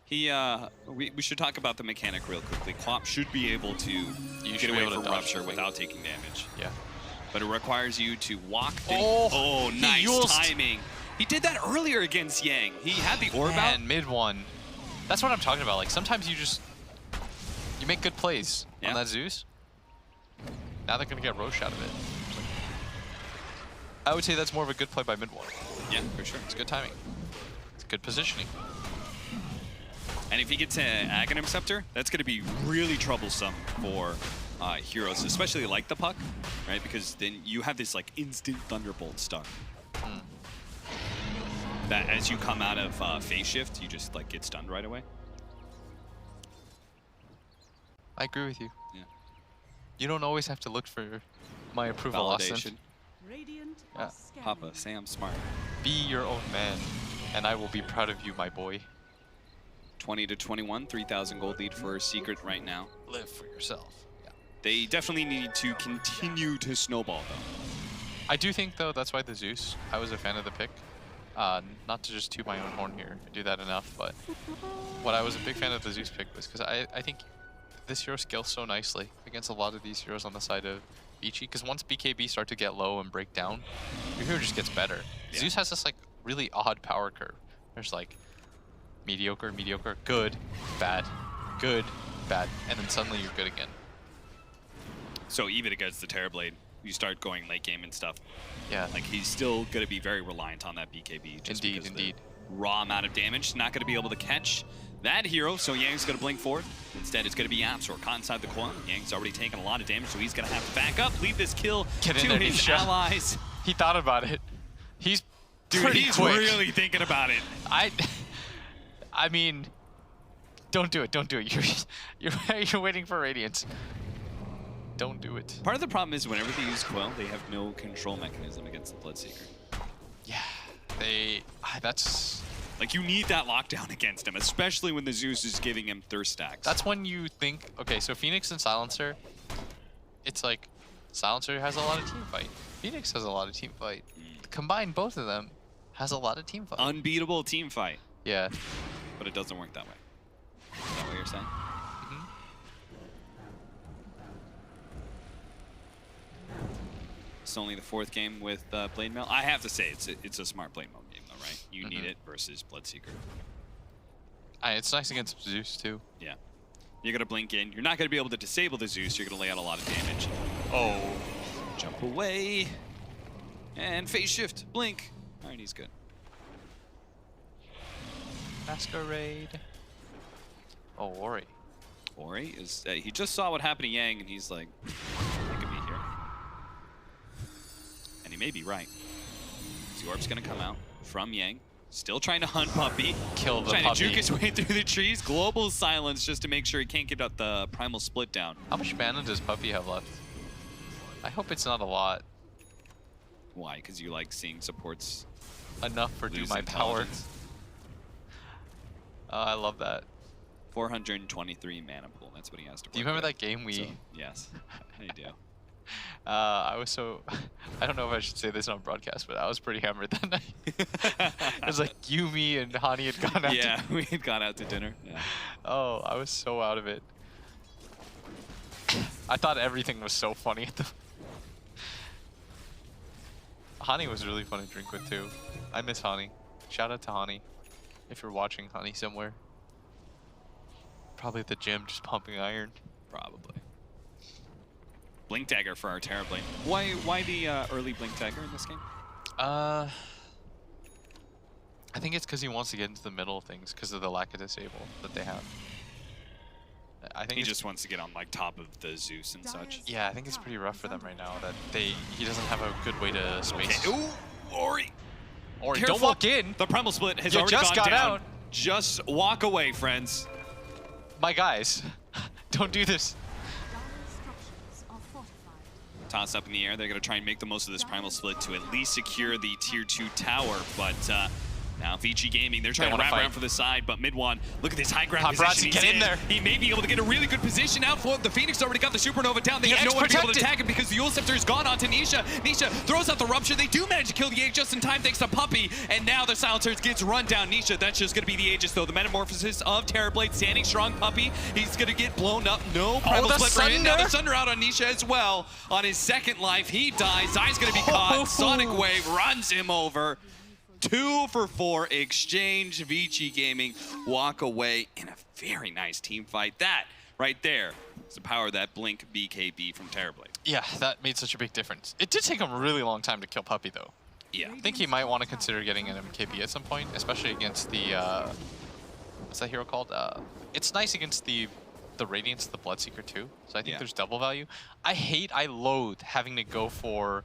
Yeah. We should talk about the mechanic real quickly. Quap should be able to get away from Rupture without taking damage. Yeah. But it requires you to walk. Oh, nice timing. He did that earlier against Yang. He had the orb out. And mid one. That's what I'm talking about. Like sometimes you make good plays on that Zeus. Now they're gonna get Roche out of it. I would say that's more of a good play by mid one. Yeah, for sure. It's good timing. It's good positioning. And if he gets an Aghanim Scepter, that's gonna be really troublesome for heroes, especially like the Puck, right? Because then you have this like instant Thunderbolt stun. That as you come out of phase shift, you just like get stunned right away. I agree with you. Yeah. You don't always have to look for my approval, Austin. Yeah. Papa, Sam, smart. Be your own man, and I will be proud of you, my boy. 20-21, 3,000 gold lead for Secret right now. Live for yourself. Yeah. They definitely need to continue to snowball, though. I do think, though, that's why the Zeus, I was a fan of the pick. Not to just toot my own horn here, I do that enough, but what I was a big fan of the Zeus pick was because I think this hero scales so nicely against a lot of these heroes on the side of ViCi, because once BKB start to get low and break down, your hero just gets better. Yeah. Zeus has this like really odd power curve. There's like mediocre, mediocre, good, bad, and then suddenly you're good again. So even against the Terrorblade, you start going late game and stuff. Yeah. Like he's still going to be very reliant on that BKB. Just indeed. Raw amount of damage. Not going to be able to catch that hero, so Yang's going to blink forward. Instead, it's going to be Yapsor caught inside the coil. Yang's already taken a lot of damage, so he's going to have to back up, leave this kill to his allies. He thought about it. He's he's really thinking about it. I mean, don't do it. Don't do it. You're waiting for Radiance. Don't do it. Part of the problem is whenever they use Quell, they have no control mechanism against the Bloodseeker. Yeah, that's... Like, you need that lockdown against him, especially when the Zeus is giving him thirst stacks. That's when you think, okay, so Phoenix and Silencer, it's like, Silencer has a lot of team fight. Phoenix has a lot of team fight. Combined, both of them has a lot of team fight. Unbeatable team fight. Yeah. But it doesn't work that way. Is that what you're saying? It's only the 4th game with Blade Mail. I have to say, it's a smart Blade Mail game, though, right? You need it versus Bloodseeker. It's nice against Zeus, too. Yeah. You're going to blink in. You're not going to be able to disable the Zeus. You're going to lay out a lot of damage. Oh. Jump away. And phase shift, blink. All right, he's good. Masquerade. Oh, Ori. Ori is, he just saw what happened to Yang and he's like, I could be here. And he may be right. The orb's gonna come out from Yang. Still trying to hunt Puppey. Kill the trying puppy. to juke his way through the trees. Global silence just to make sure he can't get up the primal split down. How much mana does Puppey have left? I hope it's not a lot. Why? Because you like seeing supports Enough for do lose my power. intelligence. I love that. 423 mana pool. That's what he has to work Do you remember with. that game we... So, yes, I do. I was so... I don't know if I should say this on broadcast, but I was pretty hammered that night. It was like you, me, and Hani had gone out Yeah, to... we had gone out to dinner. Yeah. Oh, I was so out of it. I thought everything was so funny at the... Hani was really fun to drink with too. I miss Hani. Shout out to Hani. If you're watching Hani somewhere. Probably at the gym just pumping iron. Probably. Blink Dagger for our Terrorblade. Why the early Blink Dagger in this game? I think it's because he wants to get into the middle of things because of the lack of disable that they have. I think He it's, just wants to get on like top of the Zeus and such. yeah, I think it's pretty rough for them right now that he doesn't have a good way to space. Okay. Ooh, Ori. Or Careful. don't walk in. The primal split has You already just gone got down. out. Just walk away, friends. My guys, don't do this. Dire's structures are fortified. Toss up in the air. They're going to try and make the most of this primal split to at least secure the tier 2 tower. But now ViCi Gaming, they're trying to wanna wrap fight. around for the side. But Mid-One, look at this high ground Paparazzi, position. He's get in there. He may be able to get a really good position out for the Phoenix. Already got the Supernova down. They The have Egg's no one to be able to protected. attack him because the Yule Scepter is gone onto Nisha. Nisha throws out the Rupture. They do manage to kill the Egg just in time thanks to Puppey. And now the Silencer gets run down. Nisha, that's just going to be the Aegis though. The Metamorphosis of Terrorblade standing strong. Puppey, he's going to get blown up. No primal the split right in. Now Sunder. the Sunder out on Nisha as well. On his second life, he dies. Zai's going to be caught. Sonic Wave runs him over. 2 for 4 exchange. ViCi Gaming walk away in a very nice team fight. That right there is the power of that Blink BKB from Terrorblade. Yeah, that made such a big difference. It did take him a really long time to kill Puppey though. Yeah. I think he might want to consider getting an MKB at some point, especially against the what's that hero called? It's nice against the Radiance, the Bloodseeker too. So I think Yeah. there's double value. I loathe having to go for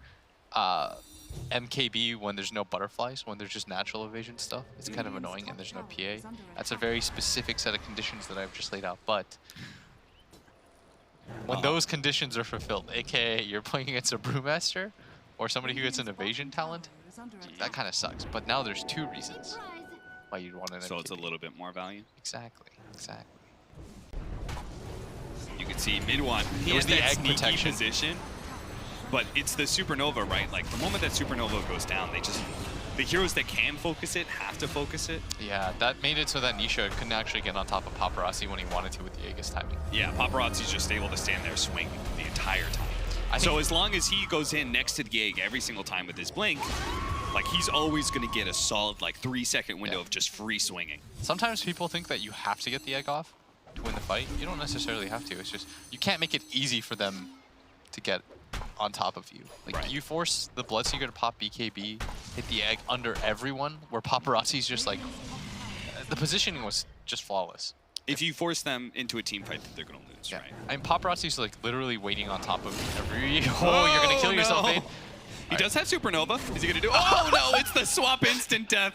MKB when there's no butterflies, when there's just natural evasion stuff. It's kind of annoying and there's no PA. That's a very specific set of conditions that I've just laid out. But when those conditions are fulfilled, aka you're playing against a Brewmaster or somebody who gets an evasion talent, that kind of sucks. But now there's 2 reasons why you'd want an So it's a MKB. little bit more value. Exactly. You can see Mid-One. He It was has the that egg sneaky protection. position. But it's the Supernova, right? Like the moment that Supernova goes down, the heroes that can focus it have to focus it. Yeah, that made it so that Nisha couldn't actually get on top of Paparazzi when he wanted to with the Aegis timing. Yeah, Paparazzi's just able to stand there swing the entire time. So as long as he goes in next to the egg every single time with his blink, like he's always going to get a solid like 3-second window of just free swinging. Sometimes people think that you have to get the egg off to win the fight. You don't necessarily have to. It's just you can't make it easy for them to get on top of you. Like Right. you force the Bloodseeker to pop BKB, hit the egg under everyone, where Paparazzi's just like the positioning was just flawless. If you force them into a team fight, they're going to lose, Yeah. right? I mean, Paparazzi's like literally waiting on top of every. Oh, you're gonna kill yourself, no. Fade. He does have Supernova. Is he going to do? Oh no, it's the swap instant death.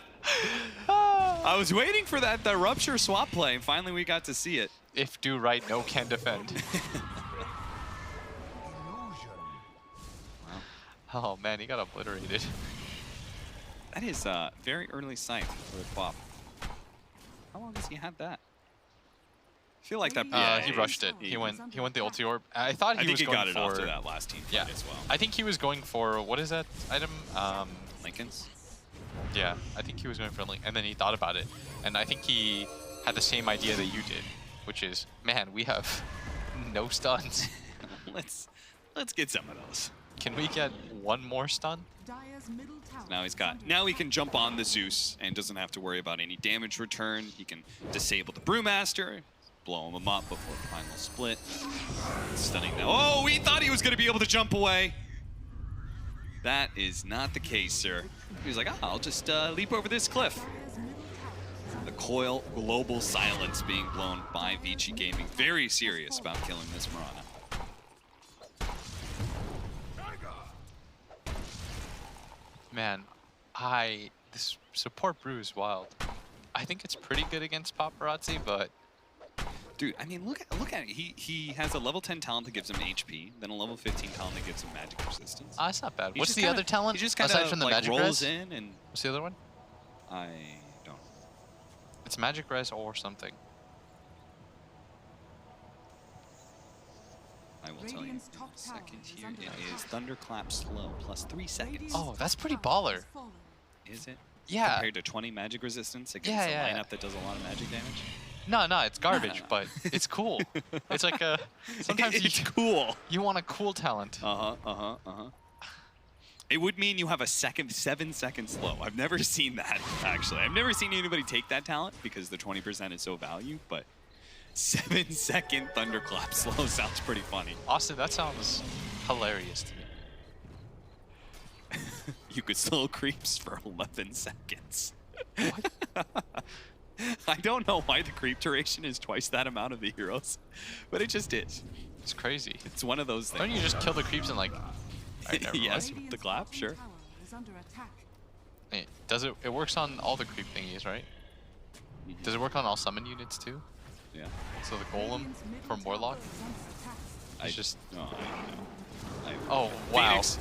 I was waiting for that Rupture swap play, and finally we got to see it. If do right, no can defend. Oh man, he got obliterated. That is very early sight for the Quap. How long has he had that? I feel like that. He rushed it. He went the ulti orb. I thought I he think was he going got it for after that last team fight yeah. as well. I think he was going for what is that item? Lincoln's. Yeah, I think he was going for Link, and then he thought about it, and I think he had the same idea that you did, which is, man, we have no stuns. Let's get some of those. Can we get one more stun? Dire's middle tower. Now he's got. Now he can jump on the Zeus and doesn't have to worry about any damage return. He can disable the Brewmaster, blow him up before the final split. Stunning now. Oh, he thought he was going to be able to jump away. That is not the case, sir. He was like, oh, I'll just leap over this cliff. The coil global silence being blown by ViCi Gaming. Very serious about killing this Mirana. Man, this support brew is wild. I think it's pretty good against Paparazzi, but Dude, I mean, look at it. He has a level 10 talent that gives him HP, then a level 15 talent that gives him magic resistance. it's not bad. He What's just the kinda- other talent He just aside kind from of the like magic rolls res? in, and What's the other one? I don't. It's magic res or something. I will tell you in Radiant's a top tower second is here. under It attack. is Thunderclap slow plus 3 seconds. Oh, that's pretty baller. Is it? Yeah. Compared to 20 magic resistance against Yeah, a yeah. lineup that does a lot of magic damage. No, it's garbage, no. but it's cool. It's like a sometimes It's you cool. you want a cool talent. It would mean you have a 7 second slow. I've never seen that, actually. I've never seen anybody take that talent because the 20% is so valued, but 7-second Thunderclap slow sounds pretty funny. Austin, that sounds hilarious to me. You could slow creeps for 11 seconds. I don't know why the creep duration is twice that amount of the heroes, but it just is. It's crazy. It's one of those things. Don't you just kill the creeps and like? Alright, never Yes, mind. with the clap, sure. Does it? It works on all the creep thingies, right? Does it work on all summon units too? Yeah. So the golem from Warlock. It's just. No, I don't know. Oh wow. Phoenix.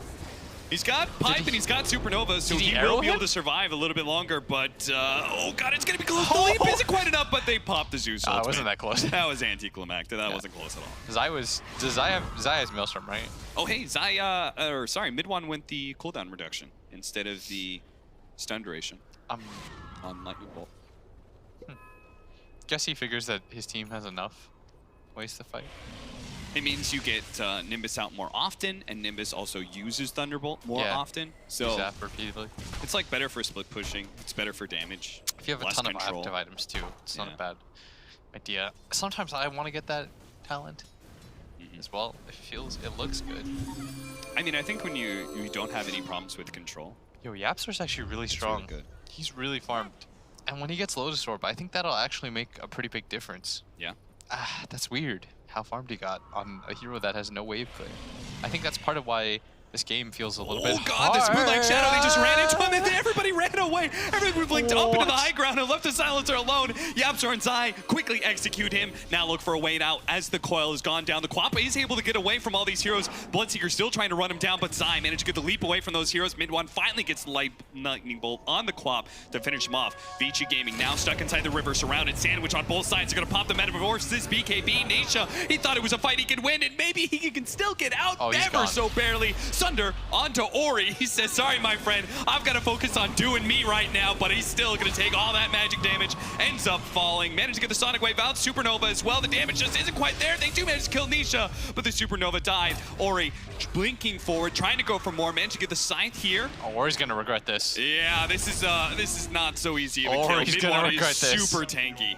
He's got Pipe he- and he's got Supernova, so did he he arrow will be able him? to survive a little bit longer, but oh god, it's gonna be close. The leap isn't quite enough, but they popped the Zeus. It ultimate. wasn't that close. That was anticlimactic. That wasn't close at all. Does Zaya's Maelstrom, right? Oh hey, Midwan went the cooldown reduction instead of the stun duration on Lightning Bolt. Guess he figures that his team has enough ways to fight. It means you get Nimbus out more often, and Nimbus also uses Thunderbolt more Yeah. often. So Zap repeatedly. it's like better for split pushing. It's better for damage. If you have a less ton control. of active items too, it's not Yeah. a bad idea. Sometimes I want to get that talent as well. It looks good. I mean, I think when you don't have any problems with control, Yo, Yapster's actually really it's strong. really good. He's really farmed. And when he gets Lotus Orb, I think that'll actually make a pretty big difference. Yeah. That's weird how farmed he got on a hero that has no wave clear. I think that's part of why this game feels a little bit Oh god, this Moonlight Shadow, they just ran into him and hard. everybody ran away. Everybody blinked up into the What? high ground and left the Silencer alone. Yapsor and Zai quickly execute him. Now look for a way out as the coil has gone down. The Quappa is able to get away from all these heroes. Bloodseeker still trying to run him down, but Zai managed to get the leap away from those heroes. Midone finally gets Lightning Bolt on the Quap to finish him off. ViCi Gaming now stuck inside the river, surrounded. Sandwich on both sides. They're going to pop the Metamorphosis. BKB, Nisha, he thought it was a fight he could win, and maybe he can still get out. Oh, he's Ever gone. so barely. Sunder onto Ori. He says, sorry, my friend. I've got to focus on doing me right now, but he's still going to take all that magic damage. Ends up falling. Managed to get the Sonic Wave out. Supernova as well. The damage just isn't quite there. They do manage to kill Nisha, but the Supernova died. Ori blinking forward, trying to go for more. Managed to get the Scythe here. Oh, Ori's gonna regret this. Yeah, this is not so easy of a kill. Ori's gonna Midwater regret is this. super tanky.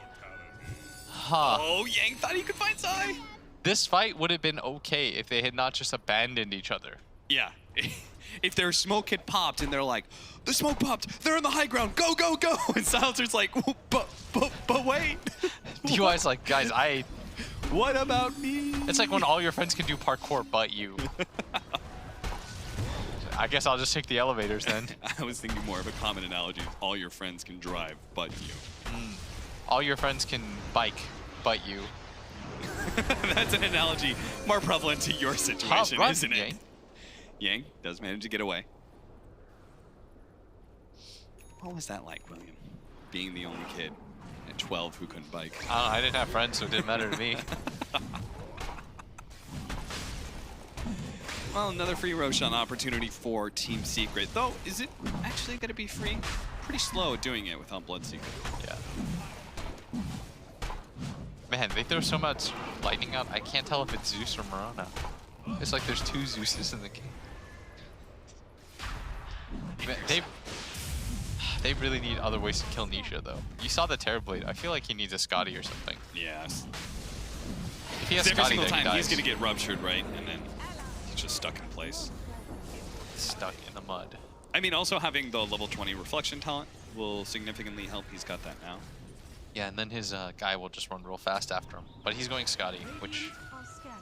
Huh. Oh, Yang thought he could find Zai. This fight would have been okay if they had not just abandoned each other. Yeah. If their smoke had popped and they're like, the smoke popped, they're on the high ground, go, go, go. And Silencer's like, but wait. DUI's like, guys, What about me? it's like when all your friends can do parkour but you. I guess I'll just take the elevators then. I was thinking more of a common analogy. All your friends can drive, but you. All your friends can bike but you. That's an analogy more prevalent to your situation, Run, isn't it? Yang. Yang does manage to get away. What was that like, William? Being the only kid at 12 who couldn't bike. I don't know, I didn't have friends, so it didn't matter to me. Well, another free Roshan opportunity for Team Secret. Though, is it actually going to be free? Pretty slow doing it without Bloodseeker. Yeah. Man, they throw so much lightning out, I can't tell if it's Zeus or Mirana. It's like there's two Zeuses in the game. Man, they really need other ways to kill Nisha, though. You saw the Terrorblade. I feel like he needs a Scotty or something. Yes. If he has Every Scotty, single then he time he's dies. going to get ruptured, right? And then he's just stuck in place. stuck in the mud. I mean, also having the level 20 reflection talent will significantly help. He's got that now. Yeah, and then his guy will just run real fast after him. But he's going Scotty, which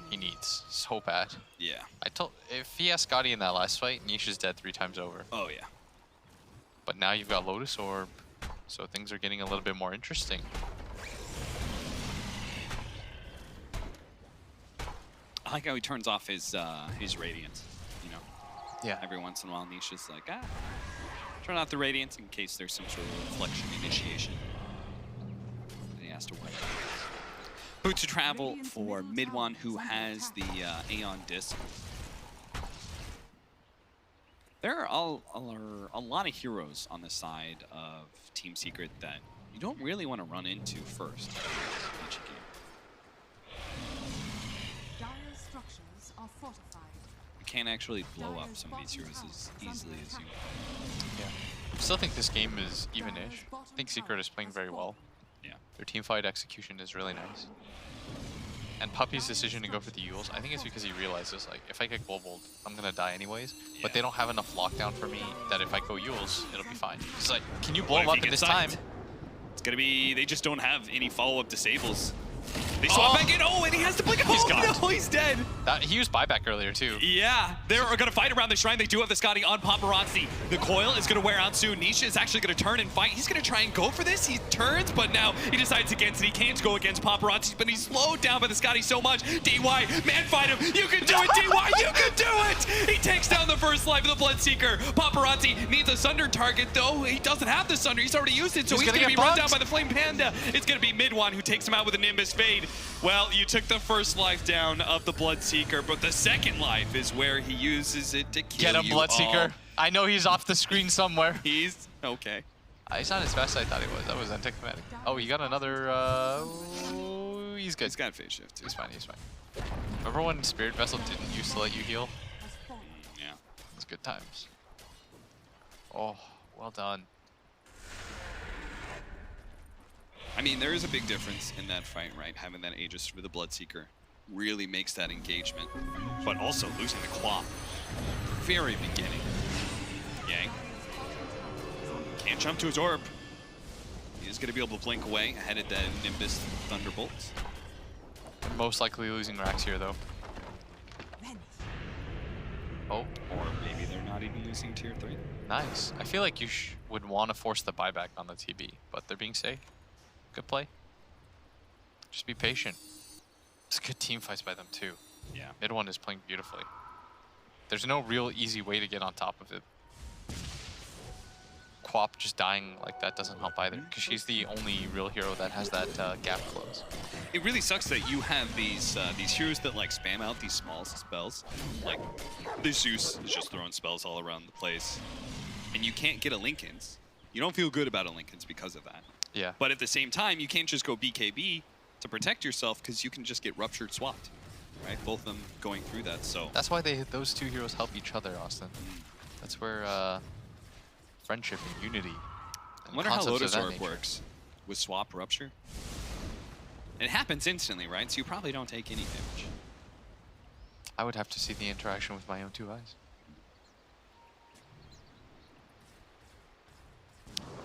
he needs so bad. Yeah. If he has Scotty in that last fight, Niche is dead 3 times over. Oh, yeah. But now you've got Lotus Orb, so things are getting a little bit more interesting. I like how he turns off his radiance, you know. Yeah. Every once in a while, Niche is like, turn off the radiance in case there's some sort of reflection initiation. And he has to work. Boot to travel for Midwan, who has the Aeon Disc. There are a lot of heroes on the side of Team Secret that you don't really want to run into first in each game. Dire structures are fortified. You can't actually blow up some of these heroes as easily as you. Yeah. I still think this game is even-ish. I think Secret is playing very well. Yeah. Their teamfight execution is really nice. And Puppy's decision to go for the Yules, I think it's because he realizes, like, if I get global, I'm gonna die anyways. Yeah. But they don't have enough lockdown for me that if I go Yules, it'll be fine. It's like, can you blow What him if up he at gets this time? psyched? It's gonna be, they just don't have any follow-up disables. They swap back in, and he has to blink. He's gone. No, he's dead. He used buyback earlier too. Yeah, they're going to fight around the shrine. They do have the Scotty on Paparazzi. The coil is going to wear out soon. Nisha is actually going to turn and fight. He's going to try and go for this. He turns, but now he decides against it. He can't go against Paparazzi, but he's slowed down by the Scotty so much. DY, man, fight him. You can do it, DY. You can do it. He takes down the first life of the Bloodseeker. Paparazzi needs a Sunder target, though. He doesn't have the Sunder. He's already used it, so he's going to be run down by the Flame Panda. It's going to be Midwan who takes him out with a Nimbus Fade. Well, you took the first life down of the Bloodseeker, but the second life is where he uses it to kill Get him, you Bloodseeker. all. I know he's off the screen somewhere. He's okay. He's not as fast as I thought he was. That was anticlimactic. Oh, he got another. He's good. He's got phase shift too. He's fine. He's fine. Remember when Spirit Vessel didn't used to let you heal? Has fallen. Yeah. It was good times. Oh, well done. I mean, there is a big difference in that fight, right? Having that Aegis for the Bloodseeker really makes that engagement, but also losing the claw. Very beginning. Yang can't jump to his orb. He's going to be able to blink away ahead of that Nimbus Thunderbolt. Most likely losing Rax here, though. Venice. Oh, Or maybe they're not even losing tier 3. nice. I feel like you would want to force the buyback on the TB, but they're being safe. Good play. Just be patient. It's good team fights by them, too. Yeah. Mid one is playing beautifully. There's no real easy way to get on top of it. Quap just dying like that doesn't help either, because she's the only real hero that has that gap close. It really sucks that you have these heroes that like spam out these small spells. Like the Zeus is just throwing spells all around the place, and you can't get a Linken's. You don't feel good about a Linken's because of that. Yeah. But at the same time, you can't just go BKB to protect yourself because you can just get ruptured swapped, right? Both of them going through that. So That's why those two heroes help each other, Austin. That's where friendship and unity. I wonder how Lotus Orb works with swap rupture. It happens instantly, right? So you probably don't take any damage. I would have to see the interaction with my own 2 eyes.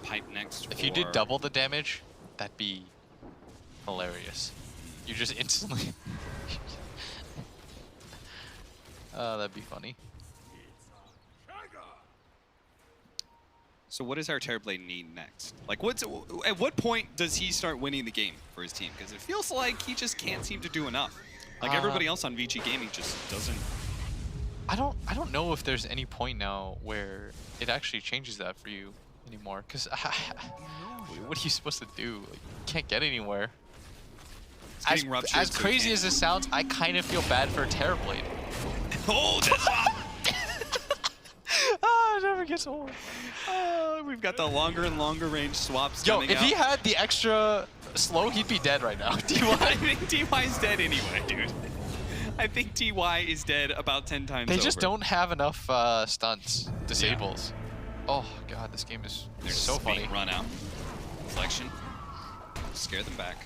Pipe next. If you did double the damage, that'd be hilarious. You just instantly. That'd be funny. So what does our Terrorblade need next? Like, at what point does he start winning the game for his team? Because it feels like he just can't seem to do enough. Like everybody else on ViCi Gaming just doesn't. I don't know if there's any point now where it actually changes that for you anymore. Because what are you supposed to do? Like, you can't get anywhere. As crazy as this sounds, I kind of feel bad for Terrorblade. Oh, that's It never gets old. we've got the longer and longer range swaps Yo, coming if out. he had the extra slow, he'd be dead right now. I think TY is dead anyway, dude. I think TY is dead about 10 times They just over. don't have enough stunts, disables. Oh god, this game is There's so funny. Run out. Reflection. Scare them back.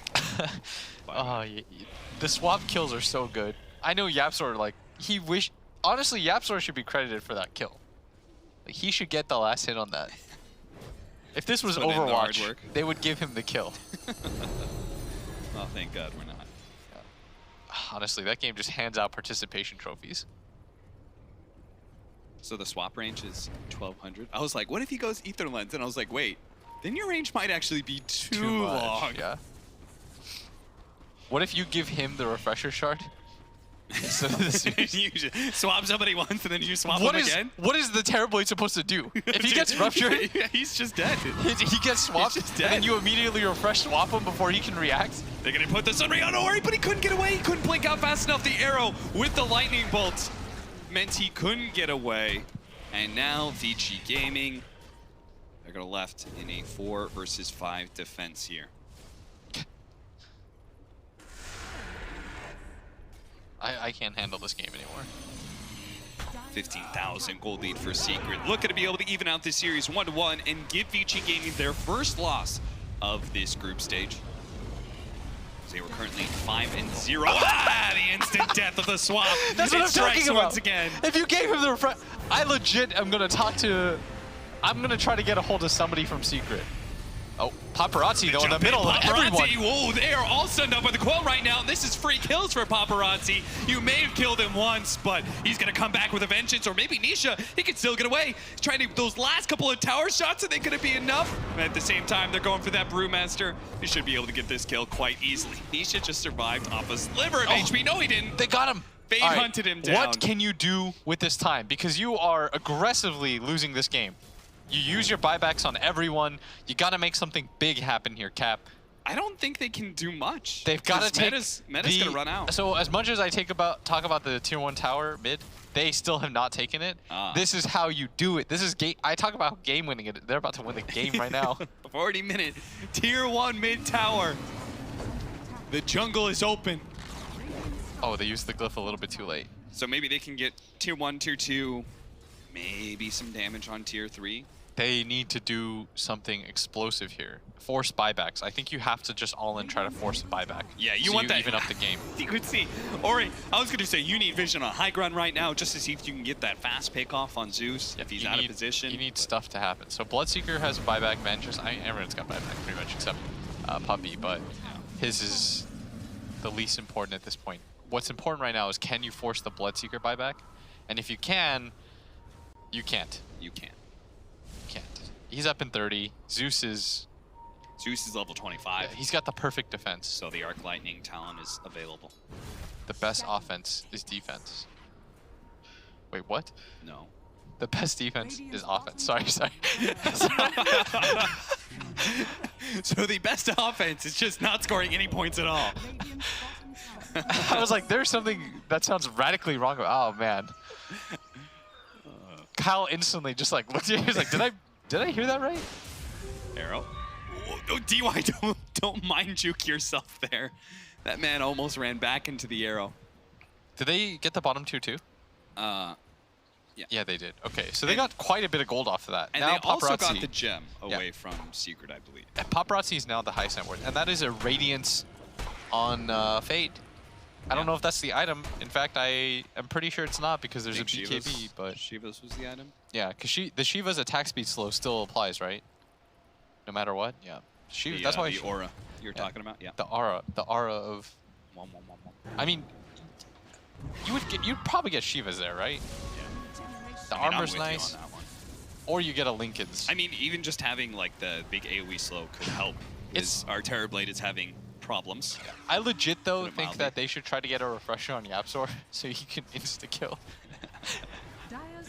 Oh, the swap kills are so good. I know Yapsor, like, honestly, Yapsor should be credited for that kill. Like, he should get the last hit on that. If this was Put in the hard Overwatch, work. they would give him the kill. Oh, thank God we're not. Honestly, that game just hands out participation trophies. So the swap range is 1200. I was like, what if he goes Ether Lens? And I was like, wait, then your range might actually be too much, long. yeah. What if you give him the refresher shard? So You just swap somebody once and then you swap what them is again? what is the Terrible supposed to do? If he gets ruptured, Yeah, he's just dead. he gets swapped, just and dead. then you immediately refresh swap him before he can react. They're gonna put this on Ori, but he couldn't get away. He couldn't blink out fast enough. The arrow with the lightning bolts meant he couldn't get away. And now ViCi Gaming, they're gonna left in a 4 versus 5 defense here. I can't handle this game anymore. 15,000 gold lead for Secret. Looking to be able to even out this series 1-1 and give ViCi Gaming their first loss of this group stage. They were currently 5-0. Ah, the instant death of the swap. That's what It I'm strikes talking about. once again. If you gave him the refresh, I legit am gonna I'm gonna try to get a hold of somebody from Secret. Oh, Paparazzi though in the middle of everyone. Whoa, they are all stunned up by the quote right now. This is free kills for Paparazzi. You may have killed him once, but he's gonna come back with a vengeance, or maybe Nisha, he can still get away. He's trying to, those last couple of tower shots, are they gonna be enough? And at the same time, they're going for that Brewmaster. He should be able to get this kill quite easily. Nisha just survived off a sliver of HP. No, he didn't. They got him. Fade All right, hunted him down. What can you do with this time? Because you are aggressively losing this game. You use your buybacks on everyone. You got to make something big happen here, Cap. I don't think they can do much. They've got to take Meta's gonna run out. So as much as I talk about the tier 1 tower mid, they still have not taken it. This is how you do it. This is game. I talk about game winning it. They're about to win the game right now. 40-minute tier 1 mid tower. The jungle is open. Oh, they used the glyph a little bit too late. So maybe they can get tier 1, tier 2, maybe some damage on tier 3. They need to do something explosive here. Force buybacks. I think you have to just all in try to force a buyback. Yeah, you so want that. Even up the game. You could see. Ori, I was going to say you need vision on high ground right now just to see if you can get that fast pick off on Zeus if he's out of position. You need stuff to happen. So Bloodseeker has a buyback Vengeance. Everyone's got buyback pretty much except Puppy, but his is the least important at this point. What's important right now is can you force the Bloodseeker buyback? And if you can, you can't. You can't. Can't. He's up in 30. Zeus is level 25. yeah, he's got the perfect defense. So the Arc Lightning talent is available. The best offense is defense. Wait, what? No. The best defense is offense. Sorry. So the best offense is just not scoring any points at all. I was like, there's something that sounds radically wrong. Oh man. Kyle instantly just like looked at me. He's like, did I hear that right? Arrow. Oh, DY, don't mind juke yourself there. That man almost ran back into the arrow. Did they get the bottom 2 too? Yeah. Yeah, they did. Okay, so they got quite a bit of gold off of that. And now they also got Paparazzi- the gem away Yeah. from Secret, I believe. And Paparazzi is now the highest net worth, and that is a Radiance on Fade. I don't know if that's the item. In fact, I am pretty sure it's not because there's a BKB, but Shiva's was the item? yeah, because the Shiva's attack speed slow still applies, right? No matter what, yeah. Shiva, that's why the aura you're yeah. talking about, yeah. the aura of. I mean, you'd probably get Shivas there, right? The I mean, I'm armor's with you nice, on that one. or you get a Lincoln's. I mean, even just having like the big AoE slow could help. Our Terrorblade is having problems. I legit though Put it think mildly. that they should try to get a refresher on Yapzor so you can insta kill.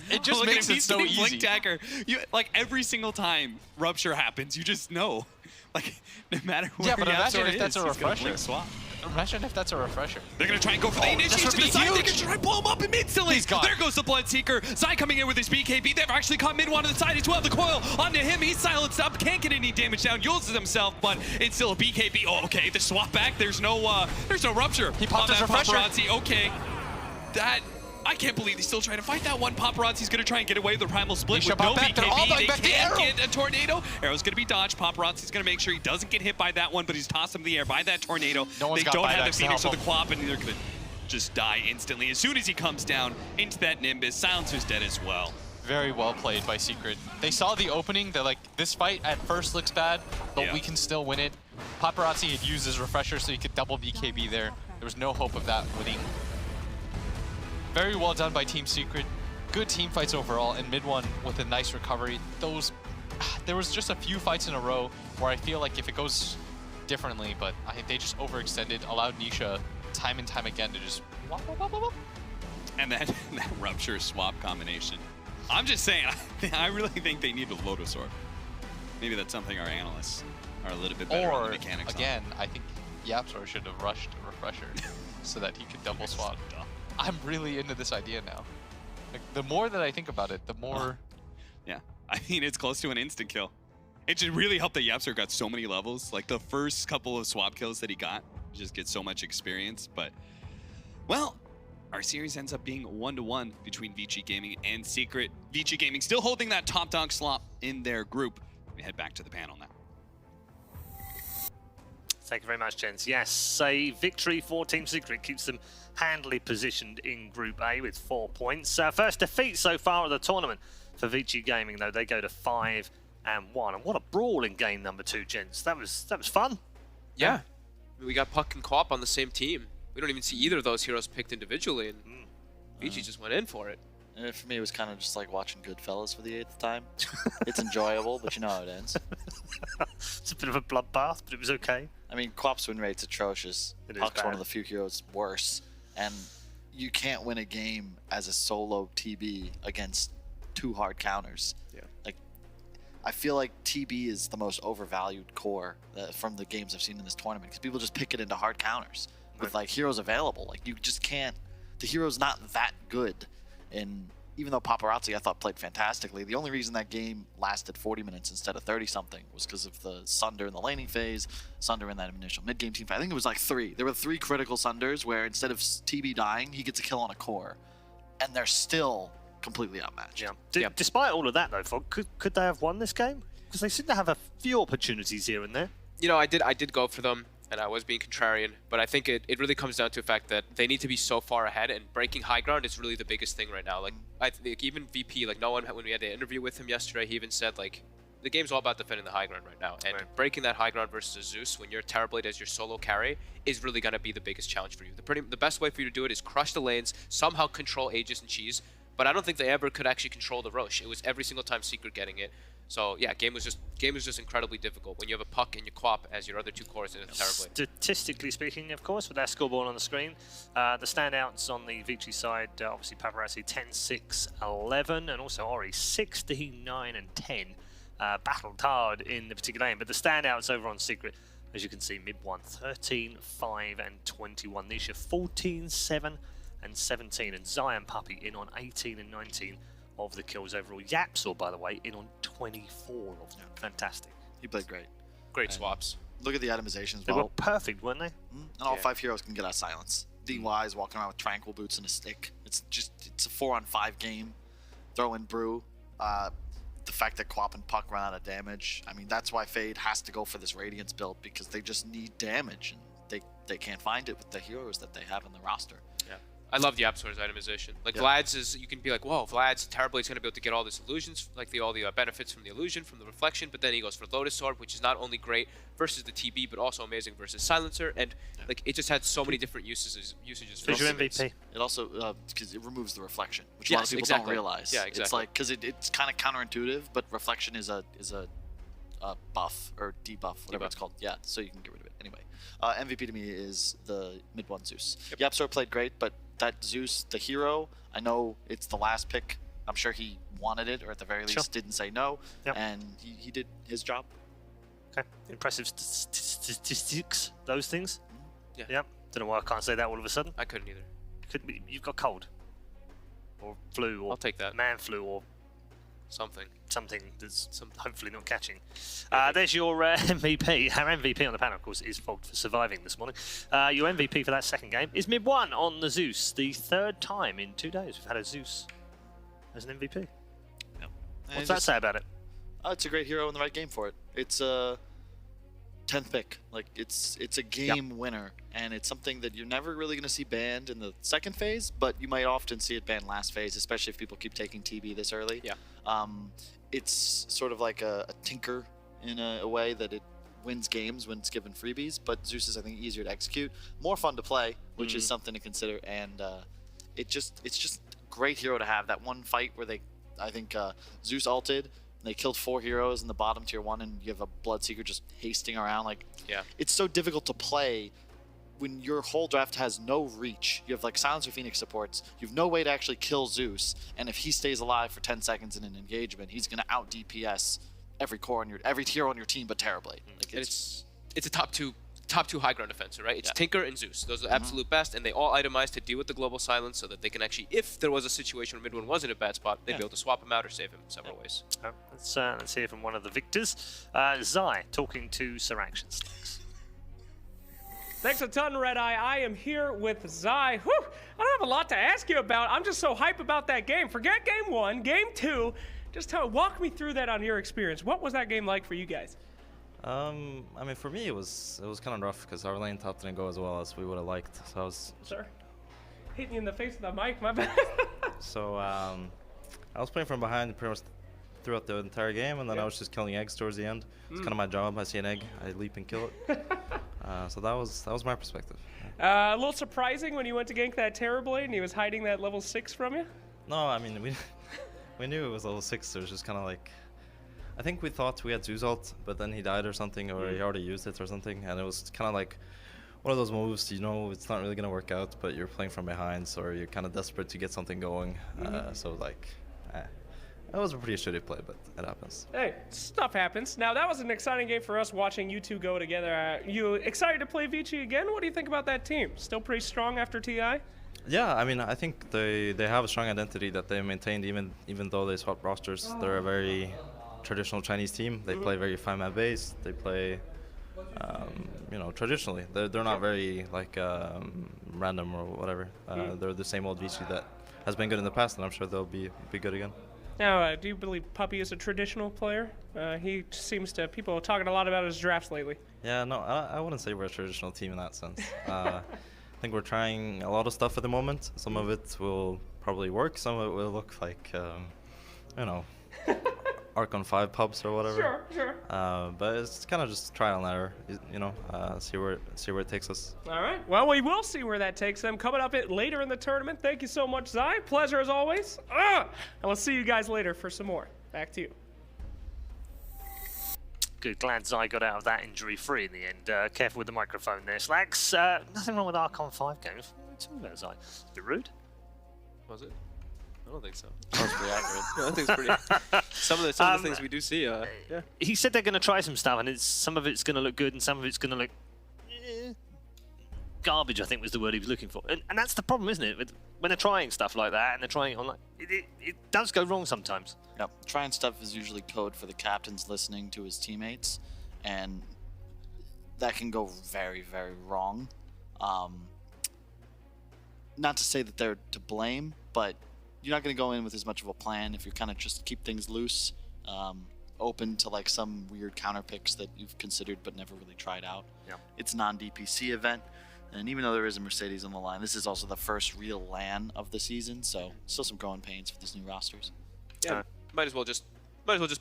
It just Look at makes him, it he's so getting easy. Blink Dagger. You, like every single time Rupture happens, you just know. Like no matter where Yeah, but imagine Yapzor if that's is, a he's gonna refresher. blink swap. Imagine if that's a refresher. They're gonna try and go for the initiation would to the be side. They huge. can try and blow him up instantly. He's gone. There goes the Bloodseeker. Zai coming in with his BKB. They've actually caught mid one to the side as well. The coil onto him. He's silenced up. Can't get any damage down. Uses himself, but it's still a BKB. Oh, okay. The swap back. There's no rupture. He popped on his that refresher. Paparazzi. Okay. I can't believe he's still trying to fight that one. Paparazzi's gonna try and get away with the primal split Nisha with no bought back. They're all BKB. going They back to can't Arrow. get a tornado. Arrow's gonna be dodged. Paparazzi's gonna make sure he doesn't get hit by that one, but he's tossed him in the air by that tornado. No one's They got don't have the buybacks to Phoenix or help the Quap, and they're gonna just die instantly. As soon as he comes down into that Nimbus, Silencer's dead as well. very well played by Secret. They saw the opening. They're like, this fight at first looks bad, but we can still win it. Paparazzi had used his refresher so he could double BKB there. There was no hope of that winning. Very well done by Team Secret. Good team fights overall, and mid one with a nice recovery. There was just a few fights in a row where I feel like if it goes differently, but I think they just overextended, allowed Nisha time and time again to just wop, wop, wop, wop, wop. And that rupture swap combination. I'm just saying, I really think they need a Lotus Orb. Maybe that's something our analysts are a little bit better on the mechanics again, I think Yapzor should have rushed a refresher so that he could double swap. I'm really into this idea now. Like, the more that I think about it, the more... Yeah, I mean, it's close to an instant kill. It should really help that Yapzor got so many levels. Like, the first couple of swap kills that he got, just get so much experience. But, well, our series ends up being 1-1 between ViCi Gaming and Secret. ViCi Gaming still holding that top dog slot in their group. We head back to the panel now. Thank you very much, gents. Yes, a victory for Team Secret keeps them handily positioned in Group A with 4 points. First defeat so far of the tournament for ViCi Gaming, though. They go to 5-1. And what a brawl in game number 2, gents. That was fun. Yeah. We got Puck and Co-op on the same team. We don't even see either of those heroes picked individually, and ViCi just went in for it. For me, it was kind of just like watching Goodfellas for the 8th time. It's enjoyable, but you know how it ends. It's a bit of a bloodbath, but it was okay. I mean, Co-op's win rate's atrocious. Puck's one of the few heroes worse. And you can't win a game as a solo TB against 2 hard counters. Yeah. Like, I feel like TB is the most overvalued core from the games I've seen in this tournament, because people just pick it into hard counters with like heroes available. Like, you just can't. The hero's not that good. And even though Paparazzi I thought played fantastically, the only reason that game lasted 40 minutes instead of 30-something was because of the Sunder in the laning phase, Sunder in that initial mid-game team fight. I think it was like 3. There were 3 critical Sunders where instead of TB dying, he gets a kill on a core. And they're still completely outmatched. Yeah. Despite all of that, though, Fog, could they have won this game? Because they seem to have a few opportunities here and there. You know, I did go for them, and I was being contrarian, but I think it really comes down to the fact that they need to be so far ahead, and breaking high ground is really the biggest thing right now. Like, I think even VP, like, no one, when we had the interview with him yesterday, he even said, like, the game's all about defending the high ground right now, and breaking that high ground versus a Zeus when you're Terrorblade as your solo carry is really going to be the biggest challenge for you. The best way for you to do it is crush the lanes, somehow control Aegis and Cheese, but I don't think they ever could actually control the Roche. It was every single time Secret getting it. So yeah, game was just incredibly difficult when you have a Puck and your Co-op as your other 2 cores in a Terrorblade. Statistically speaking, of course, with that scoreboard on the screen, the standouts on the ViCi side, obviously Paparazzi 10-6-11, and also Ori 16-9-10. Battled hard in the particular game, but the standouts over on Secret, as you can see, mid 1 13-5-21, Nisha 14-7-17, and Zion Puppy in on 18-19 of the kills overall. Yapzor, by the way, in on 24 of them. Fantastic. He played great. Great swaps. Look at the itemization as They well. were perfect, weren't they? And all 5 heroes can get out of silence. DY is walking around with tranquil boots and a stick. It's a 4-on-5 game. Throw in Brew. The fact that Quap and Puck run out of damage. I mean, that's why Fade has to go for this Radiance build, because they just need damage, and they can't find it with the heroes that they have in the roster. Yeah. I love the Yapzor's itemization. Like, Vlad's is, you can be like, whoa, Vlad's Terrorblade's going to be able to get all these illusions, like all the benefits from the illusion, from the reflection, but then he goes for Lotus Orb, which is not only great versus the TB, but also amazing versus Silencer, and like it just had so many different usages. Who's your MVP? It also, because it removes the reflection, which a lot of people don't realize. Yeah, exactly. It's like, because it's kind of counterintuitive, but reflection is a buff, or debuff, whatever it's called. Yeah, so you can get rid of it. Anyway, MVP to me is the mid 1 Zeus. Yapzor played great, but that Zeus, the hero, I know it's the last pick. I'm sure he wanted it, or at the very least didn't say no, and he did his job. Okay, impressive statistics, those things. Yeah. Yep. Don't know why I can't say that all of a sudden. I couldn't either. Could be you've got cold, or flu, or I'll take that. Man flu, or Something that's hopefully not catching. There's your MVP. Our MVP on the panel, of course, is Fogged for surviving this morning. Your MVP for that second game is mid 1 on the Zeus. The 3rd time in 2 days we've had a Zeus as an MVP. What's that say about it? It's a great hero in the right game for it. It's 10th pick. Like it's a game winner, and it's something that you're never really going to see banned in the second phase, but you might often see it banned last phase, especially if people keep taking TB this early. Yeah. It's sort of like a tinker in a way that it wins games when it's given freebies, but Zeus is, I think, easier to execute, more fun to play, which is something to consider, and it's just a great hero to have. That one fight where I think Zeus ulted, and they killed 4 heroes in the bottom tier 1, and you have a Bloodseeker just hasting around. Like, it's so difficult to play when your whole draft has no reach. You have like Silencer Phoenix supports, you have no way to actually kill Zeus, and if he stays alive for 10 seconds in an engagement, he's gonna out DPS every hero on your team, but terribly. Like it's a top two high ground defense, right? It's Tinker and Zeus. Those are the absolute best, and they all itemize to deal with the global silence so that they can actually, if there was a situation where Mid-1 was in a bad spot, they'd be able to swap him out or save him several ways. Let's hear from one of the victors. Zai talking to Sir Actions. Thanks a ton, Red Eye. I am here with Zai. Whew, I don't have a lot to ask you about. I'm just so hype about that game. Forget game 1, game 2. Just walk me through that on your experience. What was that game like for you guys? I mean, for me, it was kind of rough because our lane top didn't go as well as we would have liked. So I was. Sir, hitting you in the face with the mic, my bad. So I was playing from behind pretty much throughout the entire game, and then I was just killing eggs towards the end. It's kind of my job. I see an egg, I leap and kill it. So that was my perspective. A little surprising when you went to gank that Terrorblade and he was hiding that level 6 from you? No, I mean we knew it was level 6. So it was just kind of like, I think we thought we had Zeus ult, but then he died or something, or he already used it or something, and it was kind of like one of those moves, you know, it's not really gonna work out, but you're playing from behind, so you're kind of desperate to get something going. So like, that was a pretty shitty play, but it happens. Hey, stuff happens. Now, that was an exciting game for us watching you two go together. You excited to play ViCi again? What do you think about that team? Still pretty strong after TI? Yeah, I mean, I think they have a strong identity that they maintained even though they swapped rosters. They're a very traditional Chinese team. They play very 5-man base. They play, you know, traditionally. They're not very like random or whatever. They're the same old ViCi that has been good in the past, and I'm sure they'll be good again. Now, do you believe Puppy is a traditional player? He seems to, people are talking a lot about his drafts lately. Yeah, no, I wouldn't say we're a traditional team in that sense. I think we're trying a lot of stuff at the moment. Some of it will probably work. Some of it will look like, you know, Archon 5 pubs or whatever. Sure. But it's kind of just trial and error, you know, see where it takes us. All right. Well, we will see where that takes them. Coming up later in the tournament. Thank you so much, Zai. Pleasure as always. And we'll see you guys later for some more. Back to you. Good, glad Zai got out of that injury-free in the end. Careful with the microphone there, Slacks. Nothing wrong with Archon 5 games. What are you talking about, Zai? A bit rude. Was it? I don't think so. That was pretty accurate. I think it's pretty. Some of the things we do see. Yeah. He said they're going to try some stuff, and some of it's going to look good, and some of it's going to look garbage. I think was the word he was looking for, and that's the problem, isn't it? When they're trying stuff like that, and they're trying it online, it does go wrong sometimes. Yep. Trying stuff is usually code for the captain's listening to his teammates, and that can go very, very wrong. Not to say that they're to blame, but you're not going to go in with as much of a plan if you kind of just keep things loose, open to like some weird counter picks that you've considered but never really tried out. Yeah. It's a non-DPC event, and even though there is a Mercedes on the line, this is also the first real LAN of the season, so still some growing pains for these new rosters. Yeah. Might as well just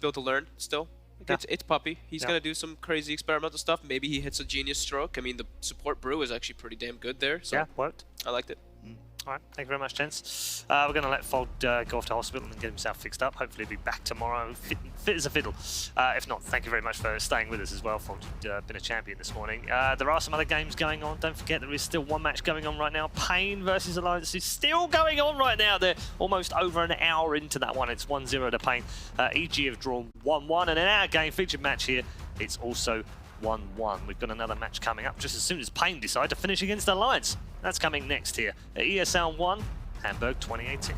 build to learn still. It's Puppy. He's gonna do some crazy experimental stuff. Maybe he hits a genius stroke. I mean, the support brew is actually pretty damn good there. So Yeah, worked. I liked it. All right, thank you very much, gents. We're going to let Fog go off to hospital and get himself fixed up. Hopefully he'll be back tomorrow, fit as a fiddle. If not, thank you very much for staying with us as well. Fog's been a champion this morning. There are some other games going on. Don't forget there is still one match going on right now. Pain versus Alliance is still going on right now. They're almost over an hour into that one. It's 1-0 to Pain. EG have drawn 1-1, and in our game, featured match here, it's also 1-1. We've got another match coming up just as soon as Pain decide to finish against Alliance. That's coming next here at ESL One Hamburg 2018.